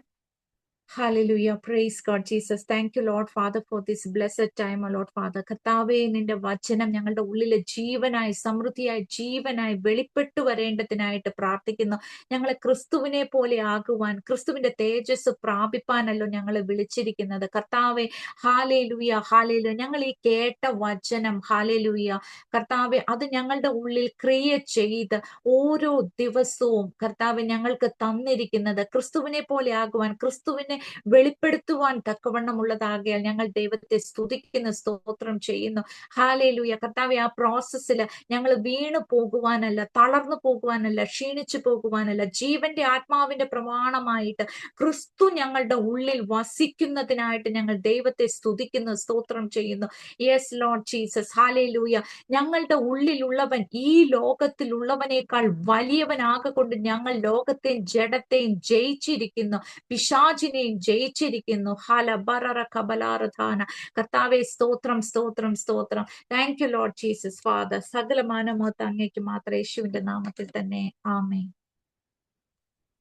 Hallelujah. Praise God, Jesus. Thank you, Lord Father, for this blessed time, oh Lord Father. കർത്താവേ, നിന്റെ വചനം ഞങ്ങളുടെ ഉള്ളിലെ ജീവനായി, സമൃദ്ധിയായി, ജീവനായി വെളിപ്പെട്ടു വരേണ്ടതിനായിട്ട് പ്രാർത്ഥിക്കുന്നു. ഞങ്ങളെ ക്രിസ്തുവിനെ പോലെ ആകുവാൻ, ക്രിസ്തുവിന്റെ തേജസ് പ്രാപിപ്പാനല്ലോ ഞങ്ങളെ വിളിച്ചിരിക്കുന്നത്. കർത്താവേ, ഹാലേലൂയ, ഹാലേലൂയ. ഞങ്ങൾ ഈ കേട്ട വചനം, ഹാലേലൂയ കർത്താവെ, അത് ഞങ്ങളുടെ ഉള്ളിൽ ക്രിയ ചെയ്ത് ഓരോ ദിവസവും കർത്താവെ ഞങ്ങൾക്ക് തന്നിരിക്കുന്നത് ക്രിസ്തുവിനെ പോലെ ആകുവാൻ, ക്രിസ്തുവിനെ വെളിപ്പെടുത്തുവാൻ തക്കവണ്ണമുള്ളതാകിയാൽ ഞങ്ങൾ ദൈവത്തെ സ്തുതിക്കുന്നു, സ്തോത്രം ചെയ്യുന്നു. ഹാലേലൂയ കർത്താവെ, ആ പ്രോസസ്സിൽ ഞങ്ങൾ വീണു പോകുവാനല്ല, തളർന്നു പോകുവാനല്ല, ക്ഷീണിച്ചു പോകുവാനല്ല, ജീവന്റെ ആത്മാവിന്റെ പ്രമാണമായിട്ട് ക്രിസ്തു ഞങ്ങളുടെ ഉള്ളിൽ വസിക്കുന്നതിനായിട്ട് ഞങ്ങൾ ദൈവത്തെ സ്തുതിക്കുന്നു, സ്തോത്രം ചെയ്യുന്നു. Yes Lord Jesus, hallelujah. ഞങ്ങളുടെ ഉള്ളിലുള്ളവൻ ഈ ലോകത്തിലുള്ളവനേക്കാൾ വലിയവനാകൊണ്ട് ഞങ്ങൾ ലോകത്തെയും ജഡത്തെയും ജയിച്ചിരിക്കുന്നു, പിശാചിനെയും ജയിച്ചിരിക്കുന്നു. ഹല ബററ കബലാറധാന. കർത്താവെ, സ്തോത്രം, സ്തോത്രം, സ്തോത്രം. Thank you Lord Jesus father. സകല മാനമഹത്വം അങ്ങേക്ക് മാത്രം, യേശുവിന്റെ നാമത്തിൽ തന്നെ. ആമേൻ.